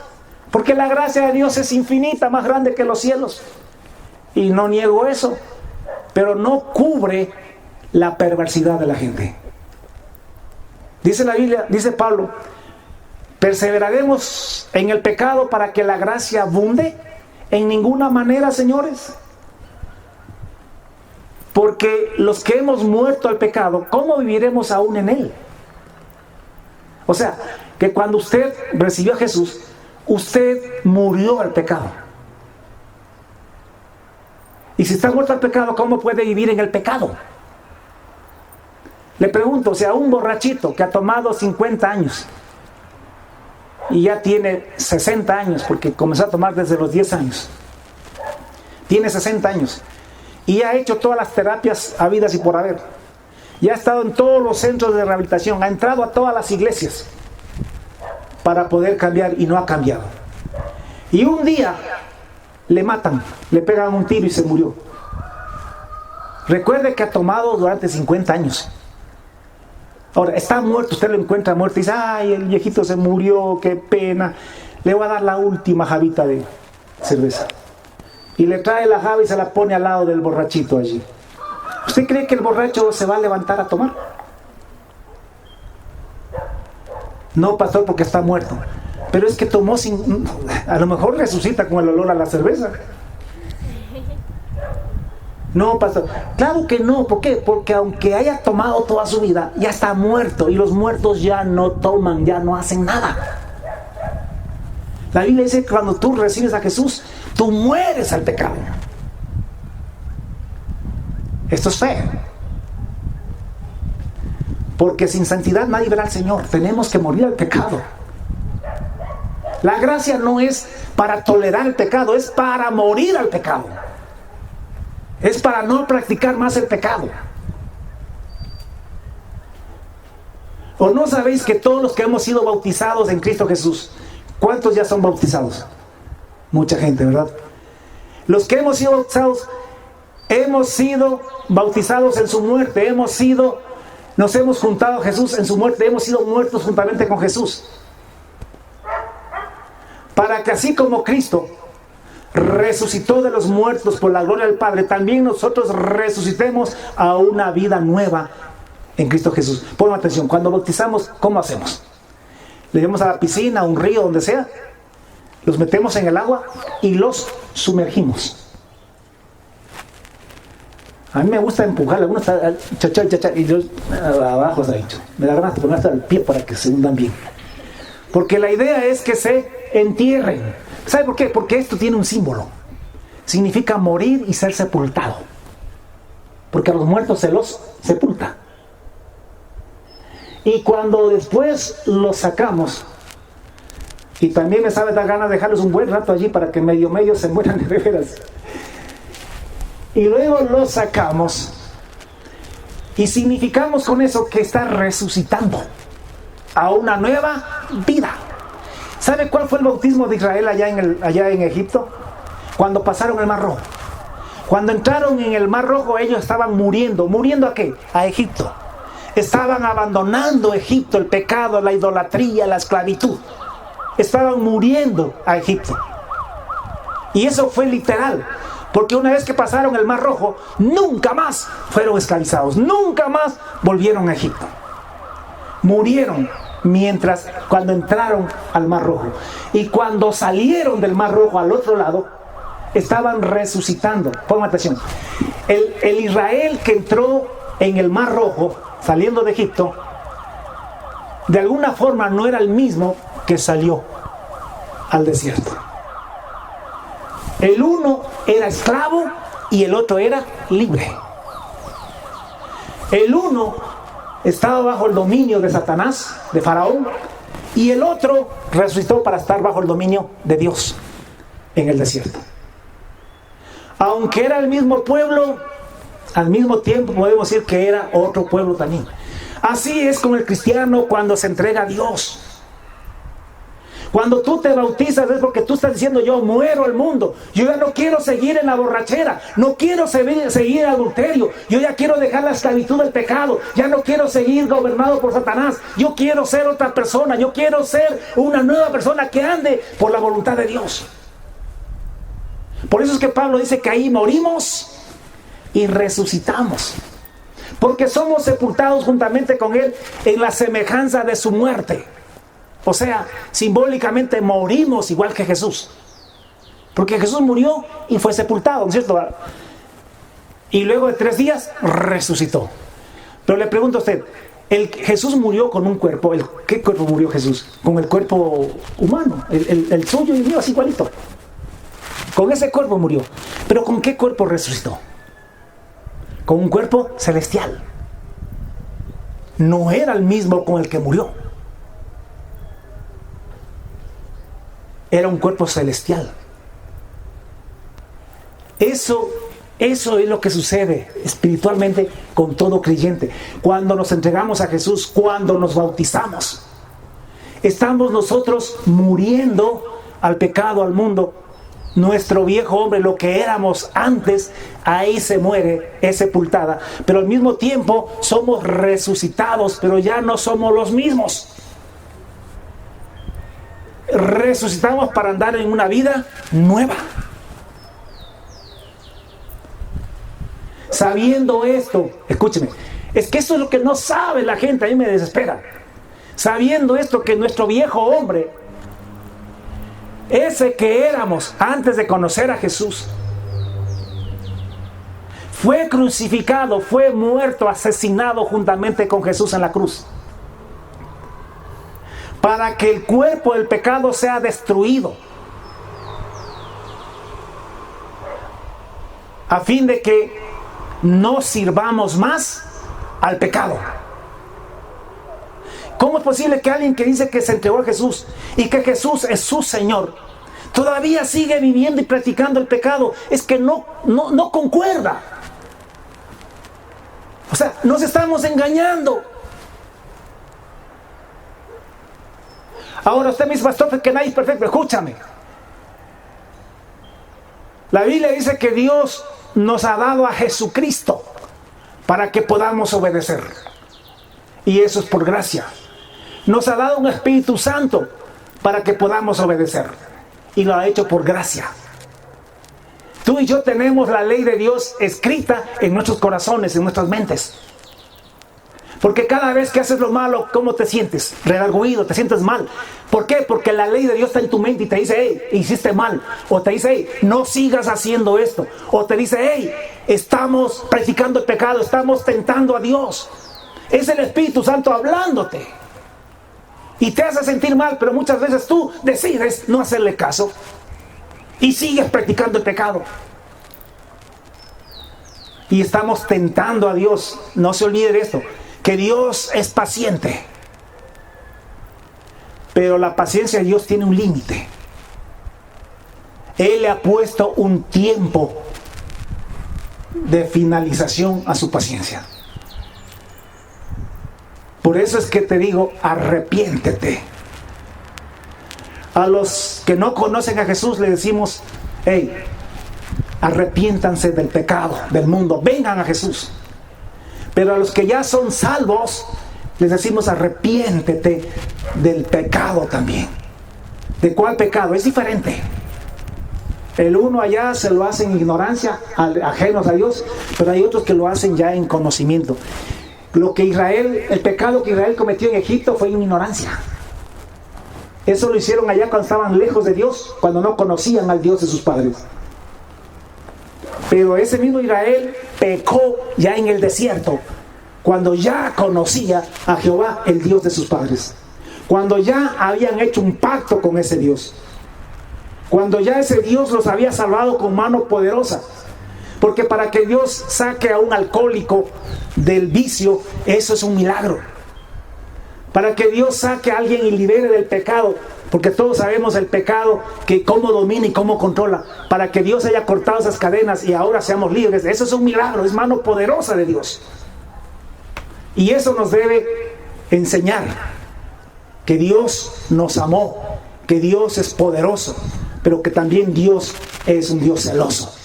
porque la gracia de Dios es infinita, más grande que los cielos. Y no niego eso, pero no cubre la perversidad de la gente. Dice la Biblia, dice Pablo, ¿perseveraremos en el pecado para que la gracia abunde? En ninguna manera, señores. Porque los que hemos muerto al pecado, ¿cómo viviremos aún en él? O sea, que cuando usted recibió a Jesús, usted murió al pecado. Y si está muerto al pecado, ¿cómo puede vivir en el pecado? Le pregunto, o sea, un borrachito que ha tomado 50 años y ya tiene 60 años, porque comenzó a tomar desde los 10 años. Tiene 60 años. Y ha hecho todas las terapias habidas y por haber. Y ha estado en todos los centros de rehabilitación. Ha entrado a todas las iglesias para poder cambiar y no ha cambiado. Y un día le matan, le pegan un tiro y se murió. Recuerde que ha tomado durante 50 años. Ahora, está muerto, usted lo encuentra muerto y dice, ay, el viejito se murió, qué pena. Le voy a dar la última jabita de cerveza. Y le trae la java y se la pone al lado del borrachito allí. ¿Usted cree que el borracho se va a levantar a tomar? No, pastor, porque está muerto. Pero es que tomó sin... A lo mejor resucita con el olor a la cerveza. No, pastor. Claro que no. ¿Por qué? Porque aunque haya tomado toda su vida, ya está muerto. Y los muertos ya no toman, ya no hacen nada. La Biblia dice que cuando tú recibes a Jesús, tú mueres al pecado. Esto es fe. Porque sin santidad nadie verá al Señor. Tenemos que morir al pecado. La gracia no es para tolerar el pecado, es para morir al pecado. Es para no practicar más el pecado. ¿O no sabéis que todos los que hemos sido bautizados en Cristo Jesús, cuántos ya son bautizados? Mucha gente, ¿verdad? Los que hemos sido bautizados en su muerte, nos hemos juntado a Jesús en su muerte, hemos sido muertos juntamente con Jesús. Para que así como Cristo resucitó de los muertos por la gloria del Padre, también nosotros resucitemos a una vida nueva en Cristo Jesús. Pongan atención, cuando bautizamos, ¿cómo hacemos? Le llevamos a la piscina, a un río, donde sea, los metemos en el agua y los sumergimos. A mí me gusta empujar, algunos y yo abajo se ha dicho. Me da ganas de poner hasta el pie para que se hundan bien. Porque la idea es que se entierren. ¿Sabe por qué? Porque esto tiene un símbolo. Significa morir y ser sepultado. Porque a los muertos se los sepulta. Y cuando después los sacamos, y también me sabe dar ganas de dejarlos un buen rato allí para que medio se mueran de veras. Y luego los sacamos y significamos con eso que está resucitando a una nueva vida. ¿Sabe cuál fue el bautismo de Israel allá en Egipto? Cuando pasaron el Mar Rojo. Cuando entraron en el Mar Rojo, ellos estaban muriendo. ¿Muriendo a qué? A Egipto. Estaban abandonando Egipto, el pecado, la idolatría, la esclavitud. Estaban muriendo a Egipto. Y eso fue literal. Porque una vez que pasaron el Mar Rojo, nunca más fueron esclavizados. Nunca más volvieron a Egipto. Murieron cuando entraron al Mar Rojo. Y cuando salieron del Mar Rojo al otro lado, estaban resucitando. Pongan atención. El Israel que entró en el Mar Rojo, saliendo de Egipto, de alguna forma no era el mismo que salió al desierto. El uno era esclavo y el otro era libre. El uno estaba bajo el dominio de Satanás, de Faraón, y el otro resucitó para estar bajo el dominio de Dios en el desierto. Aunque era el mismo pueblo, al mismo tiempo podemos decir que era otro pueblo también. Así es con el cristiano cuando se entrega a Dios. Cuando tú te bautizas es porque tú estás diciendo: yo muero al mundo, yo ya no quiero seguir en la borrachera, no quiero seguir en adulterio, yo ya quiero dejar la esclavitud del pecado, ya no quiero seguir gobernado por Satanás, yo quiero ser otra persona, yo quiero ser una nueva persona que ande por la voluntad de Dios. Por eso es que Pablo dice que ahí morimos y resucitamos, porque somos sepultados juntamente con Él en la semejanza de su muerte. O sea, simbólicamente morimos igual que Jesús. Porque Jesús murió y fue sepultado, ¿no es cierto? Y luego de 3 días resucitó. Pero le pregunto a usted, Jesús murió con un cuerpo. ¿Qué cuerpo murió Jesús? Con el cuerpo humano, el suyo y el mío, así igualito. Con ese cuerpo murió. Pero ¿con qué cuerpo resucitó? Con un cuerpo celestial. No era el mismo con el que murió. Era un cuerpo celestial. Eso es lo que sucede espiritualmente con todo creyente. Cuando nos entregamos a Jesús, cuando nos bautizamos, estamos nosotros muriendo al pecado, al mundo. Nuestro viejo hombre, lo que éramos antes, ahí se muere, es sepultada. Pero al mismo tiempo somos resucitados, pero ya no somos los mismos. Resucitamos para andar en una vida nueva. Sabiendo esto, escúcheme, es que esto es lo que no sabe la gente, a mí me desespera. Sabiendo esto, que nuestro viejo hombre, ese que éramos antes de conocer a Jesús, fue crucificado, fue muerto, asesinado juntamente con Jesús en la cruz, para que el cuerpo del pecado sea destruido, a fin de que no sirvamos más al pecado. ¿Cómo posible que alguien que dice que se entregó a Jesús y que Jesús es su Señor, todavía sigue viviendo y practicando el pecado? Es que no concuerda. O sea, nos estamos engañando. Ahora usted me dice, pastor, que nadie es perfecto. Escúchame. La Biblia dice que Dios nos ha dado a Jesucristo para que podamos obedecer. Y eso es por gracia. Nos ha dado un Espíritu Santo para que podamos obedecer. Y lo ha hecho por gracia. Tú y yo tenemos la ley de Dios escrita en nuestros corazones, en nuestras mentes. Porque cada vez que haces lo malo, ¿cómo te sientes? Redarguido, te sientes mal. ¿Por qué? Porque la ley de Dios está en tu mente y te dice, hey, hiciste mal. O te dice, hey, no sigas haciendo esto. O te dice, hey, estamos practicando el pecado, estamos tentando a Dios. Es el Espíritu Santo hablándote. Y te hace sentir mal, pero muchas veces tú decides no hacerle caso. Y sigues practicando el pecado. Y estamos tentando a Dios. No se olvide de esto, que Dios es paciente. Pero la paciencia de Dios tiene un límite. Él le ha puesto un tiempo de finalización a su paciencia. Por eso es que te digo, arrepiéntete. A los que no conocen a Jesús le decimos, hey, arrepiéntanse del pecado, del mundo, vengan a Jesús. Pero a los que ya son salvos, les decimos, arrepiéntete del pecado también. ¿De cuál pecado? Es diferente. El uno allá se lo hacen en ignorancia, ajenos a Dios, pero hay otros que lo hacen ya en conocimiento. El pecado que Israel cometió en Egipto fue en ignorancia. Eso lo hicieron allá cuando estaban lejos de Dios, cuando no conocían al Dios de sus padres. Pero ese mismo Israel pecó ya en el desierto, cuando ya conocía a Jehová, el Dios de sus padres. Cuando ya habían hecho un pacto con ese Dios. Cuando ya ese Dios los había salvado con mano poderosa. Porque para que Dios saque a un alcohólico del vicio, eso es un milagro. Para que Dios saque a alguien y libere del pecado, porque todos sabemos el pecado, que cómo domina y cómo controla. Para que Dios haya cortado esas cadenas y ahora seamos libres, eso es un milagro, es mano poderosa de Dios. Y eso nos debe enseñar que Dios nos amó, que Dios es poderoso, pero que también Dios es un Dios celoso.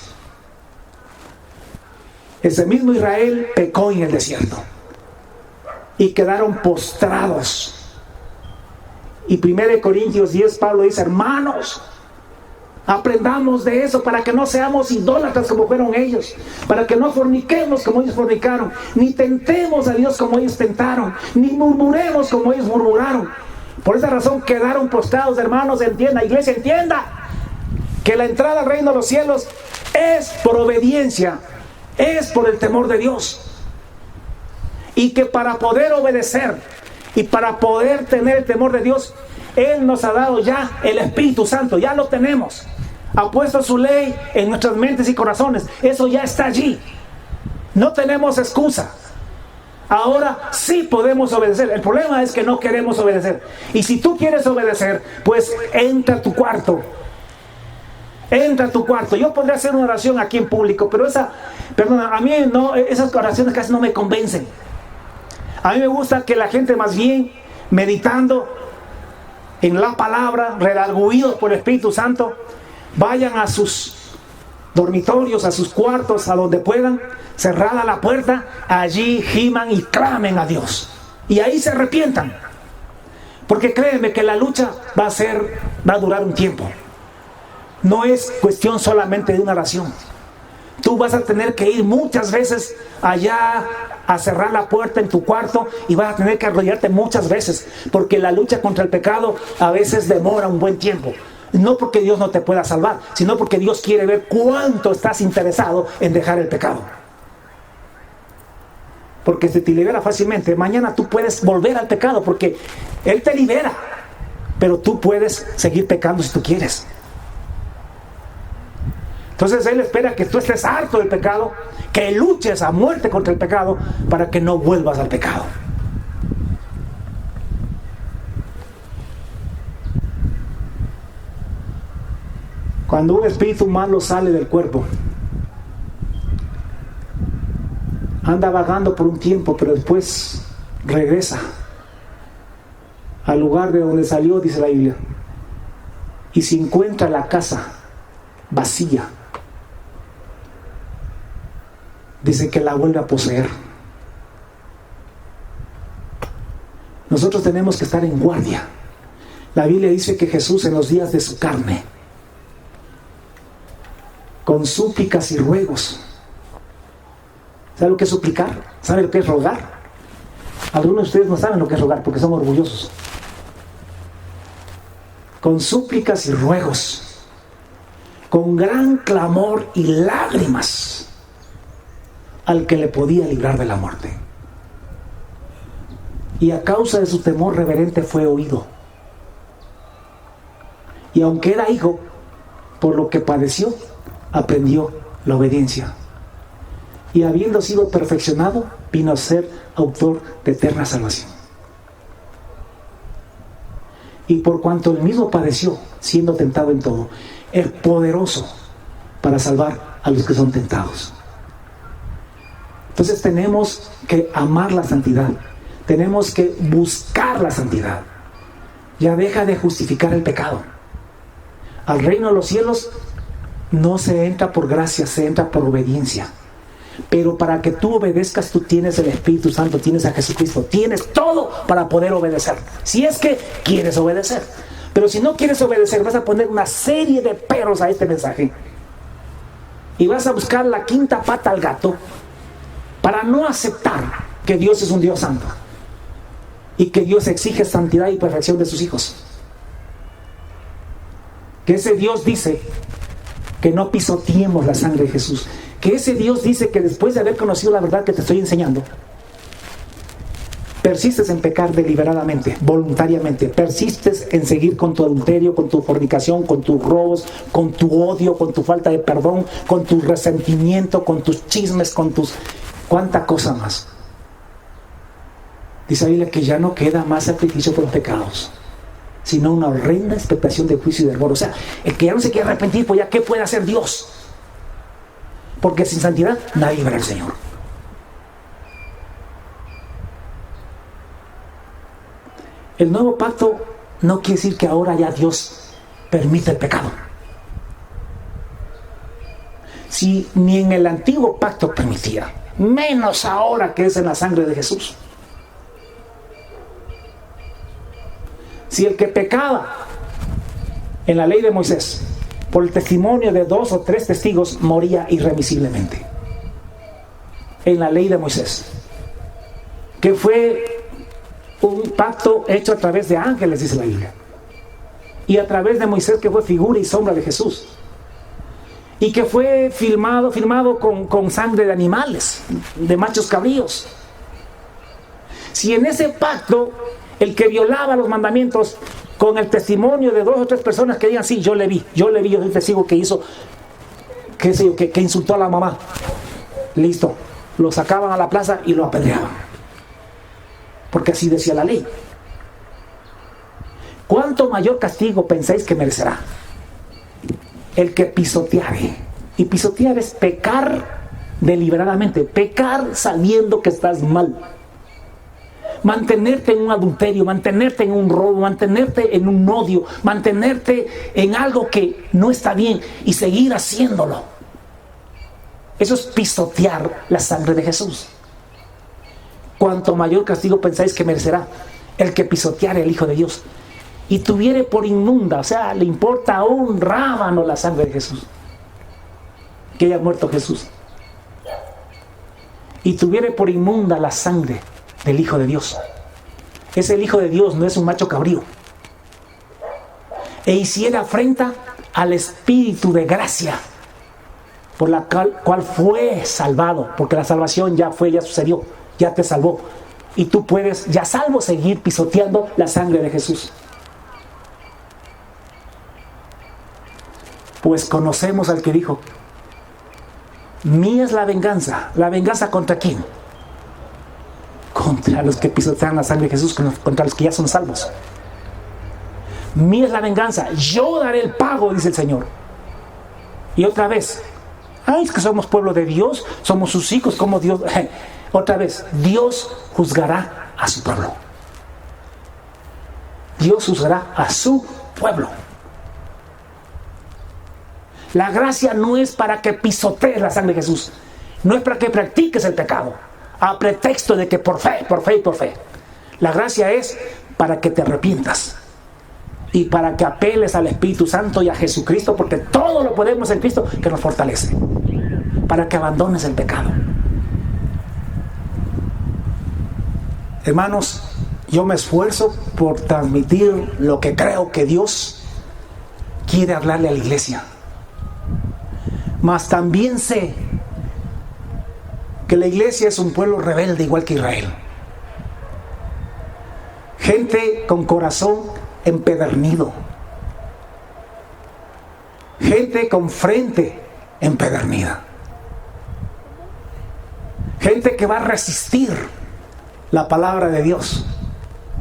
Ese mismo Israel pecó en el desierto y quedaron postrados. Y 1 Corintios 10, Pablo dice, hermanos, aprendamos de eso para que no seamos idólatras como fueron ellos, para que no forniquemos como ellos fornicaron, ni tentemos a Dios como ellos tentaron, ni murmuremos como ellos murmuraron. Por esa razón quedaron postrados, hermanos. Entienda, iglesia, entienda que la entrada al reino de los cielos es por obediencia, es por el temor de Dios. Y que para poder obedecer y para poder tener el temor de Dios, Él nos ha dado ya el Espíritu Santo, ya lo tenemos. Ha puesto su ley en nuestras mentes y corazones, eso ya está allí. No tenemos excusa. Ahora sí podemos obedecer. El problema es que no queremos obedecer. Y si tú quieres obedecer, pues entra a tu cuarto. Entra a tu cuarto. Yo podría hacer una oración aquí en público, pero a mí no, esas oraciones casi no me convencen. A mí me gusta que la gente más bien meditando en la palabra, redarguidos por el Espíritu Santo, vayan a sus dormitorios, a sus cuartos, a donde puedan, cerrada la puerta, allí giman y clamen a Dios. Y ahí se arrepientan. Porque créeme que la lucha va a durar un tiempo. No es cuestión solamente de una oración. Tú vas a tener que ir muchas veces allá a cerrar la puerta en tu cuarto y vas a tener que arrodillarte muchas veces, porque la lucha contra el pecado a veces demora un buen tiempo. No porque Dios no te pueda salvar, sino porque Dios quiere ver cuánto estás interesado en dejar el pecado. Porque si te libera fácilmente, mañana tú puedes volver al pecado, porque Él te libera, pero tú puedes seguir pecando si tú quieres. Entonces Él espera que tú estés harto del pecado, que luches a muerte contra el pecado, para que no vuelvas al pecado. Cuando un espíritu malo sale del cuerpo, anda vagando por un tiempo, pero después regresa al lugar de donde salió, dice la Biblia, y se encuentra la casa vacía, dice que la vuelve a poseer. Nosotros tenemos que estar en guardia. La Biblia dice que Jesús, en los días de su carne, con súplicas y ruegos. ¿Sabe lo que es suplicar? ¿Sabe lo que es rogar? Algunos de ustedes no saben lo que es rogar porque son orgullosos. Con súplicas y ruegos, con gran clamor y lágrimas, al que le podía librar de la muerte. Y a causa de su temor reverente fue oído. Y aunque era hijo, por lo que padeció, aprendió la obediencia. Y habiendo sido perfeccionado, vino a ser autor de eterna salvación. Y por cuanto él mismo padeció, siendo tentado en todo, es poderoso para salvar a los que son tentados. Entonces tenemos que amar la santidad. Tenemos que buscar la santidad. Ya deja de justificar el pecado. Al reino de los cielos no se entra por gracia, se entra por obediencia. Pero para que tú obedezcas, tú tienes el Espíritu Santo, tienes a Jesucristo, tienes todo para poder obedecer. Si es que quieres obedecer. Pero si no quieres obedecer, vas a poner una serie de peros a este mensaje. Y vas a buscar la quinta pata al gato para no aceptar que Dios es un Dios santo. Y que Dios exige santidad y perfección de sus hijos. Que ese Dios dice que no pisoteemos la sangre de Jesús. Que ese Dios dice que después de haber conocido la verdad que te estoy enseñando, persistes en pecar deliberadamente, voluntariamente, persistes en seguir con tu adulterio, con tu fornicación, con tus robos, con tu odio, con tu falta de perdón, con tu resentimiento, con tus chismes, con tus... cuánta cosa más. Dice la Biblia que ya no queda más sacrificio por los pecados, sino una horrenda expectación de juicio y de hervor. O sea, el que ya no se quiere arrepentir, pues ya ¿qué puede hacer Dios? Porque sin santidad nadie verá al Señor. El nuevo pacto no quiere decir que ahora ya Dios permite el pecado. Si ni en el antiguo pacto permitía, menos ahora que es en la sangre de Jesús. Si el que pecaba en la ley de Moisés, por el testimonio de 2 o 3 testigos, moría irremisiblemente. En la ley de Moisés, que fue un pacto hecho a través de ángeles, dice la Biblia, y a través de Moisés, que fue figura y sombra de Jesús, y que fue firmado con sangre de animales, de machos cabríos. Si en ese pacto el que violaba los mandamientos, con el testimonio de 2 o 3 personas que digan, sí, yo le vi, yo soy testigo que hizo, que insultó a la mamá, listo, lo sacaban a la plaza y lo apedreaban, porque así decía la ley. ¿Cuánto mayor castigo pensáis que merecerá el que pisoteare? Y pisotear es pecar deliberadamente, pecar sabiendo que estás mal. Mantenerte en un adulterio, mantenerte en un robo, mantenerte en un odio, mantenerte en algo que no está bien y seguir haciéndolo. Eso es pisotear la sangre de Jesús. Cuanto mayor castigo pensáis que merecerá el que pisoteare el Hijo de Dios y tuviere por inmunda, o sea, le importa un rábano la sangre de Jesús, que haya muerto Jesús, y tuviere por inmunda la sangre del Hijo de Dios. Es el Hijo de Dios, no es un macho cabrío. E hiciera afrenta al Espíritu de gracia, por la cual fue salvado, porque la salvación ya sucedió, ya te salvó. Y tú puedes, ya salvo, seguir pisoteando la sangre de Jesús. Pues conocemos al que dijo, mía es la venganza. ¿La venganza contra quién? Contra los que pisotean la sangre de Jesús, contra los que ya son salvos. Mía es la venganza, yo daré el pago, dice el Señor. Y otra vez, ay, es que somos pueblo de Dios, somos sus hijos, como Dios. Otra vez, Dios juzgará a su pueblo. Dios juzgará a su pueblo. La gracia no es para que pisotees la sangre de Jesús. No es para que practiques el pecado a pretexto de que por fe. La gracia es para que te arrepientas y para que apeles al Espíritu Santo y a Jesucristo, porque todo lo podemos en Cristo que nos fortalece, para que abandones el pecado. Hermanos, yo me esfuerzo por transmitir lo que creo que Dios quiere hablarle a la iglesia. Mas también sé que la iglesia es un pueblo rebelde igual que Israel. Gente con corazón empedernido. Gente con frente empedernida. Gente que va a resistir la palabra de Dios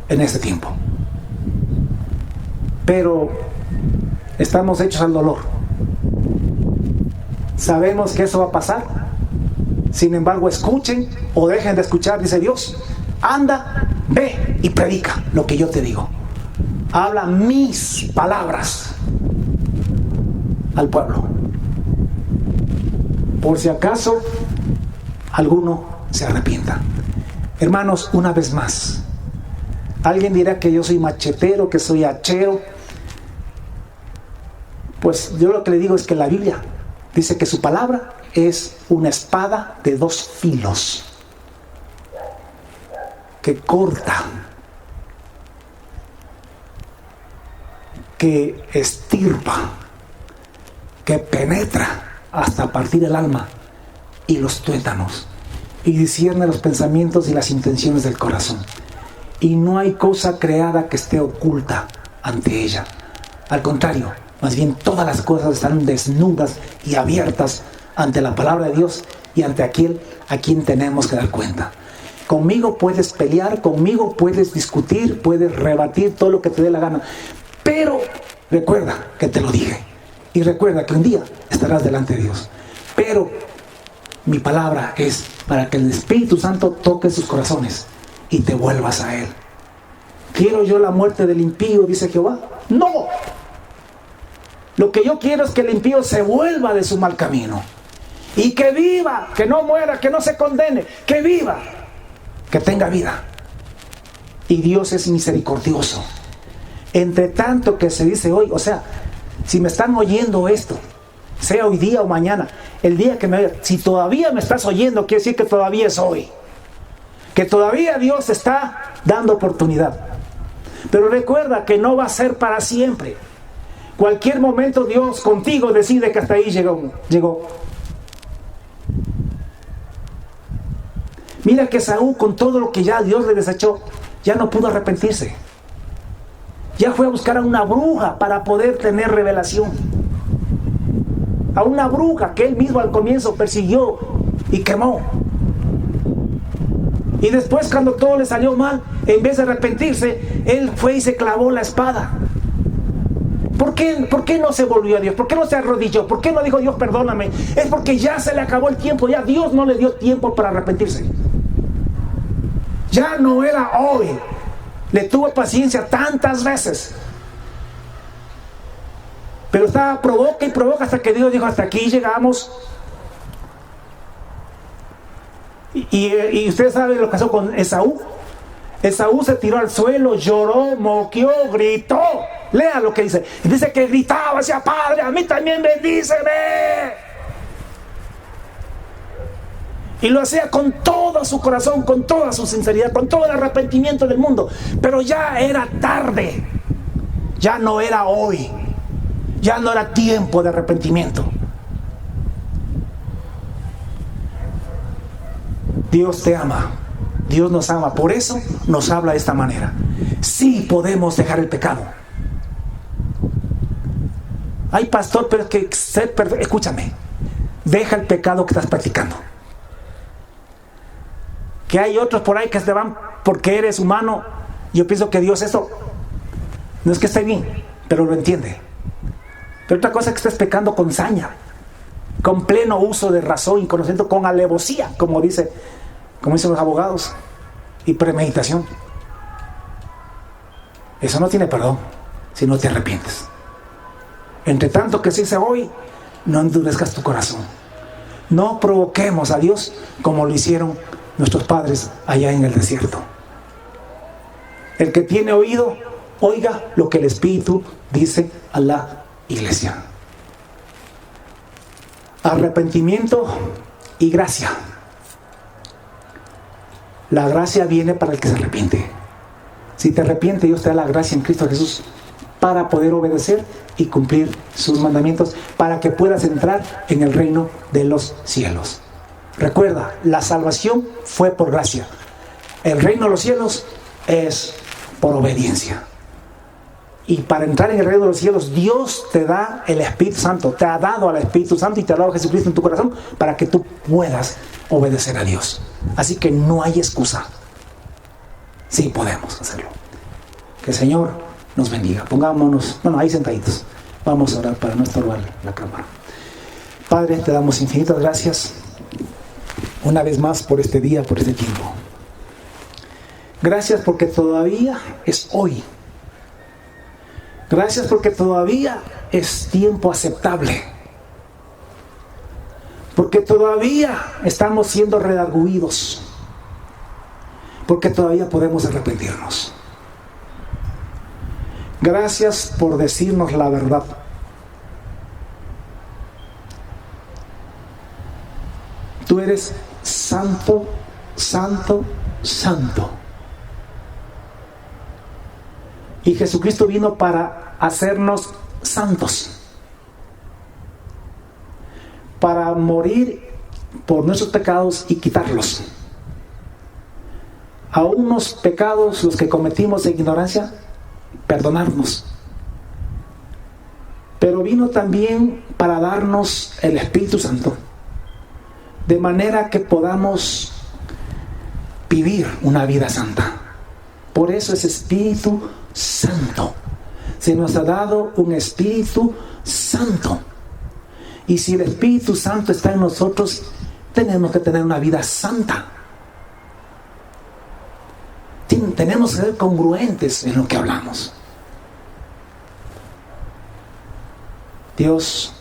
en este tiempo. Pero estamos hechos al dolor. Sabemos que eso va a pasar. Sin embargo, escuchen o dejen de escuchar, dice Dios. Anda, ve y predica lo que yo te digo. Habla mis palabras al pueblo. Por si acaso alguno se arrepienta. Hermanos, una vez más, alguien dirá que yo soy machetero, que soy hachero. Pues yo lo que le digo es que la Biblia dice que su palabra es una espada de dos filos que corta, que estirpa, que penetra hasta partir el alma y los tuétanos, y discierne los pensamientos y las intenciones del corazón. Y no hay cosa creada que esté oculta ante ella. Al contrario, más bien todas las cosas están desnudas y abiertas ante la palabra de Dios y ante aquel a quien tenemos que dar cuenta. Conmigo puedes pelear, conmigo puedes discutir, puedes rebatir todo lo que te dé la gana. Pero recuerda que te lo dije. Y recuerda que un día estarás delante de Dios. Pero mi palabra es para que el Espíritu Santo toque sus corazones y te vuelvas a Él. ¿Quiero yo la muerte del impío, dice Jehová? ¡No! Lo que yo quiero es que el impío se vuelva de su mal camino y que viva, que no muera, que no se condene, que viva, que tenga vida. Y Dios es misericordioso. Entre tanto que se dice hoy, o sea, si me están oyendo esto, sea hoy día o mañana, el día que me oigan, si todavía me estás oyendo, quiere decir que todavía es hoy, que todavía Dios está dando oportunidad. Pero recuerda que no va a ser para siempre. Cualquier momento Dios contigo decide que hasta ahí llegó. Mira que Saúl, con todo lo que ya Dios le desechó, ya no pudo arrepentirse. Ya fue a buscar a una bruja para poder tener revelación. A una bruja que él mismo al comienzo persiguió y quemó. Y después, cuando todo le salió mal, en vez de arrepentirse, él fue y se clavó la espada. ¿Por qué no se volvió a Dios? ¿Por qué no se arrodilló? ¿Por qué no dijo Dios perdóname? Es porque ya se le acabó el tiempo. Ya Dios no le dio tiempo para arrepentirse. Ya no era hoy. Le tuvo paciencia tantas veces. Pero estaba provoca y provoca hasta que Dios dijo hasta aquí llegamos. Y usted sabe lo que pasó con Esaú. Esaú se tiró al suelo, lloró, moqueó, gritó. Lea lo que dice. Dice que gritaba, decía, Padre, a mí también bendíceme. Y lo hacía con todo su corazón, con toda su sinceridad, con todo el arrepentimiento del mundo. Pero ya era tarde. Ya no era hoy. Ya no era tiempo de arrepentimiento. Dios te ama. Dios nos ama. Por eso nos habla de esta manera. Sí podemos dejar el pecado. Ay, pastor, pero es que escúchame. Deja el pecado que estás practicando. Que hay otros por ahí que se van porque eres humano. Yo pienso que Dios eso no es que esté bien, pero lo entiende. Pero otra cosa es que estés pecando con saña, con pleno uso de razón y conocimiento, con alevosía, como dicen los abogados, y premeditación. Eso no tiene perdón si no te arrepientes. Entre tanto que se dice hoy, no endurezcas tu corazón. No provoquemos a Dios como lo hicieron nuestros padres allá en el desierto. El que tiene oído, oiga lo que el Espíritu dice a la iglesia. Arrepentimiento y gracia. La gracia viene para el que se arrepiente. Si te arrepientes, Dios te da la gracia en Cristo Jesús para poder obedecer y cumplir sus mandamientos, para que puedas entrar en el reino de los cielos. Recuerda, la salvación fue por gracia. El reino de los cielos es por obediencia. Y para entrar en el reino de los cielos, Dios te da el Espíritu Santo, te ha dado al Espíritu Santo y te ha dado a Jesucristo en tu corazón para que tú puedas obedecer a Dios. Así que no hay excusa. Sí podemos hacerlo. Que el Señor nos bendiga. Pongámonos, ahí sentaditos. Vamos a orar para no estorbar la cámara. Padre, te damos infinitas gracias una vez más por este día, por este tiempo. Gracias porque todavía es hoy. Gracias porque todavía es tiempo aceptable. Porque todavía estamos siendo redarguidos. Porque todavía podemos arrepentirnos. Gracias por decirnos la verdad. Tú eres santo, santo, santo. Y Jesucristo vino para hacernos santos. Para morir por nuestros pecados y quitarlos. A unos pecados, los que cometimos en ignorancia, perdonarnos. Pero vino también para darnos el Espíritu Santo, de manera que podamos vivir una vida santa. Por eso es Espíritu Santo. Se nos ha dado un Espíritu Santo. Y si el Espíritu Santo está en nosotros, tenemos que tener una vida santa. Tenemos que ser congruentes en lo que hablamos. Dios,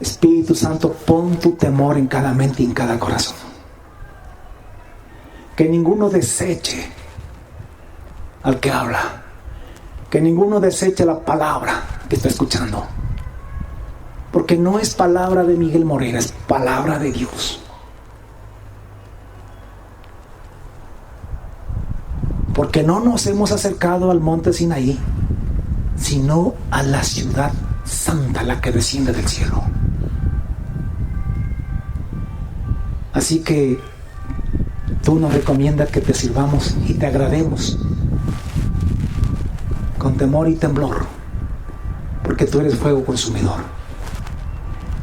Espíritu Santo, pon tu temor en cada mente y en cada corazón. Que ninguno deseche al que habla. Que ninguno deseche la palabra que está escuchando. Porque no es palabra de Miguel Morera, es palabra de Dios. Porque no nos hemos acercado al monte Sinaí, sino a la ciudad santa, la que desciende del cielo. Así que tú nos recomiendas que te sirvamos y te agrademos con temor y temblor, porque tú eres fuego consumidor.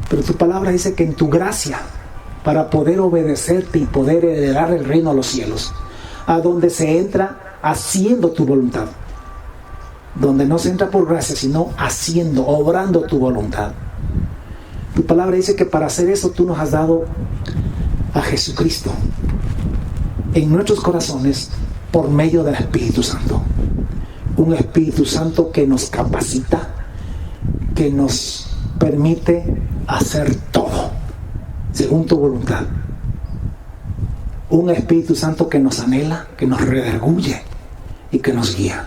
Pero tu palabra dice que en tu gracia, para poder obedecerte y poder heredar el reino a los cielos, a donde se entra haciendo tu voluntad, donde no se entra por gracia, sino haciendo, obrando tu voluntad. Tu palabra dice que para hacer eso tú nos has dado a Jesucristo en nuestros corazones por medio del Espíritu Santo. Un Espíritu Santo que nos capacita, que nos permite hacer todo según tu voluntad. Un Espíritu Santo que nos anhela, que nos redarguye y que nos guía.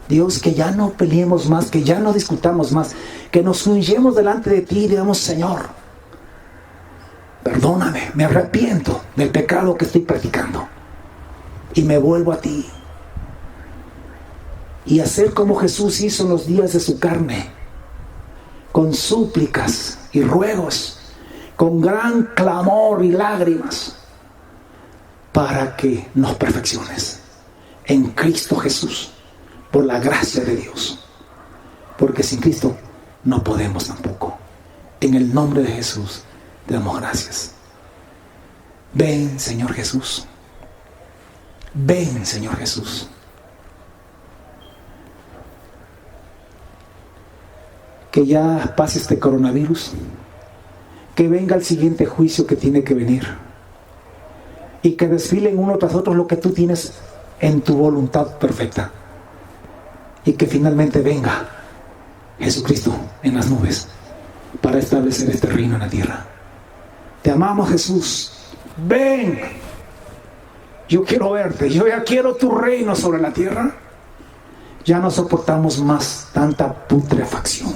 Dios, que ya no peleemos más, que ya no discutamos más, que nos humillemos delante de ti y digamos: Señor, perdóname, me arrepiento del pecado que estoy practicando y me vuelvo a ti. Y hacer como Jesús hizo en los días de su carne, con súplicas y ruegos, con gran clamor y lágrimas, para que nos perfecciones en Cristo Jesús, por la gracia de Dios. Porque sin Cristo no podemos tampoco. En el nombre de Jesús te damos gracias. Ven, Señor Jesús. Ven, Señor Jesús. que ya pase este coronavirus, que venga el siguiente juicio que tiene que venir, y que desfilen uno tras otro lo que tú tienes en tu voluntad perfecta, y que finalmente venga Jesucristo en las nubes para establecer este reino en la tierra. Te amamos, Jesús. Ven. Yo quiero verte. Yo ya quiero tu reino sobre la tierra. Ya no soportamos más tanta putrefacción,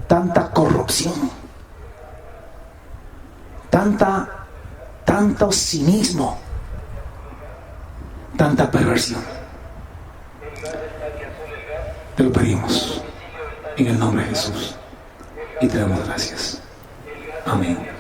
tanta corrupción, tanto cinismo, tanta perversión. Te lo pedimos en el nombre de Jesús y te damos gracias. Amén.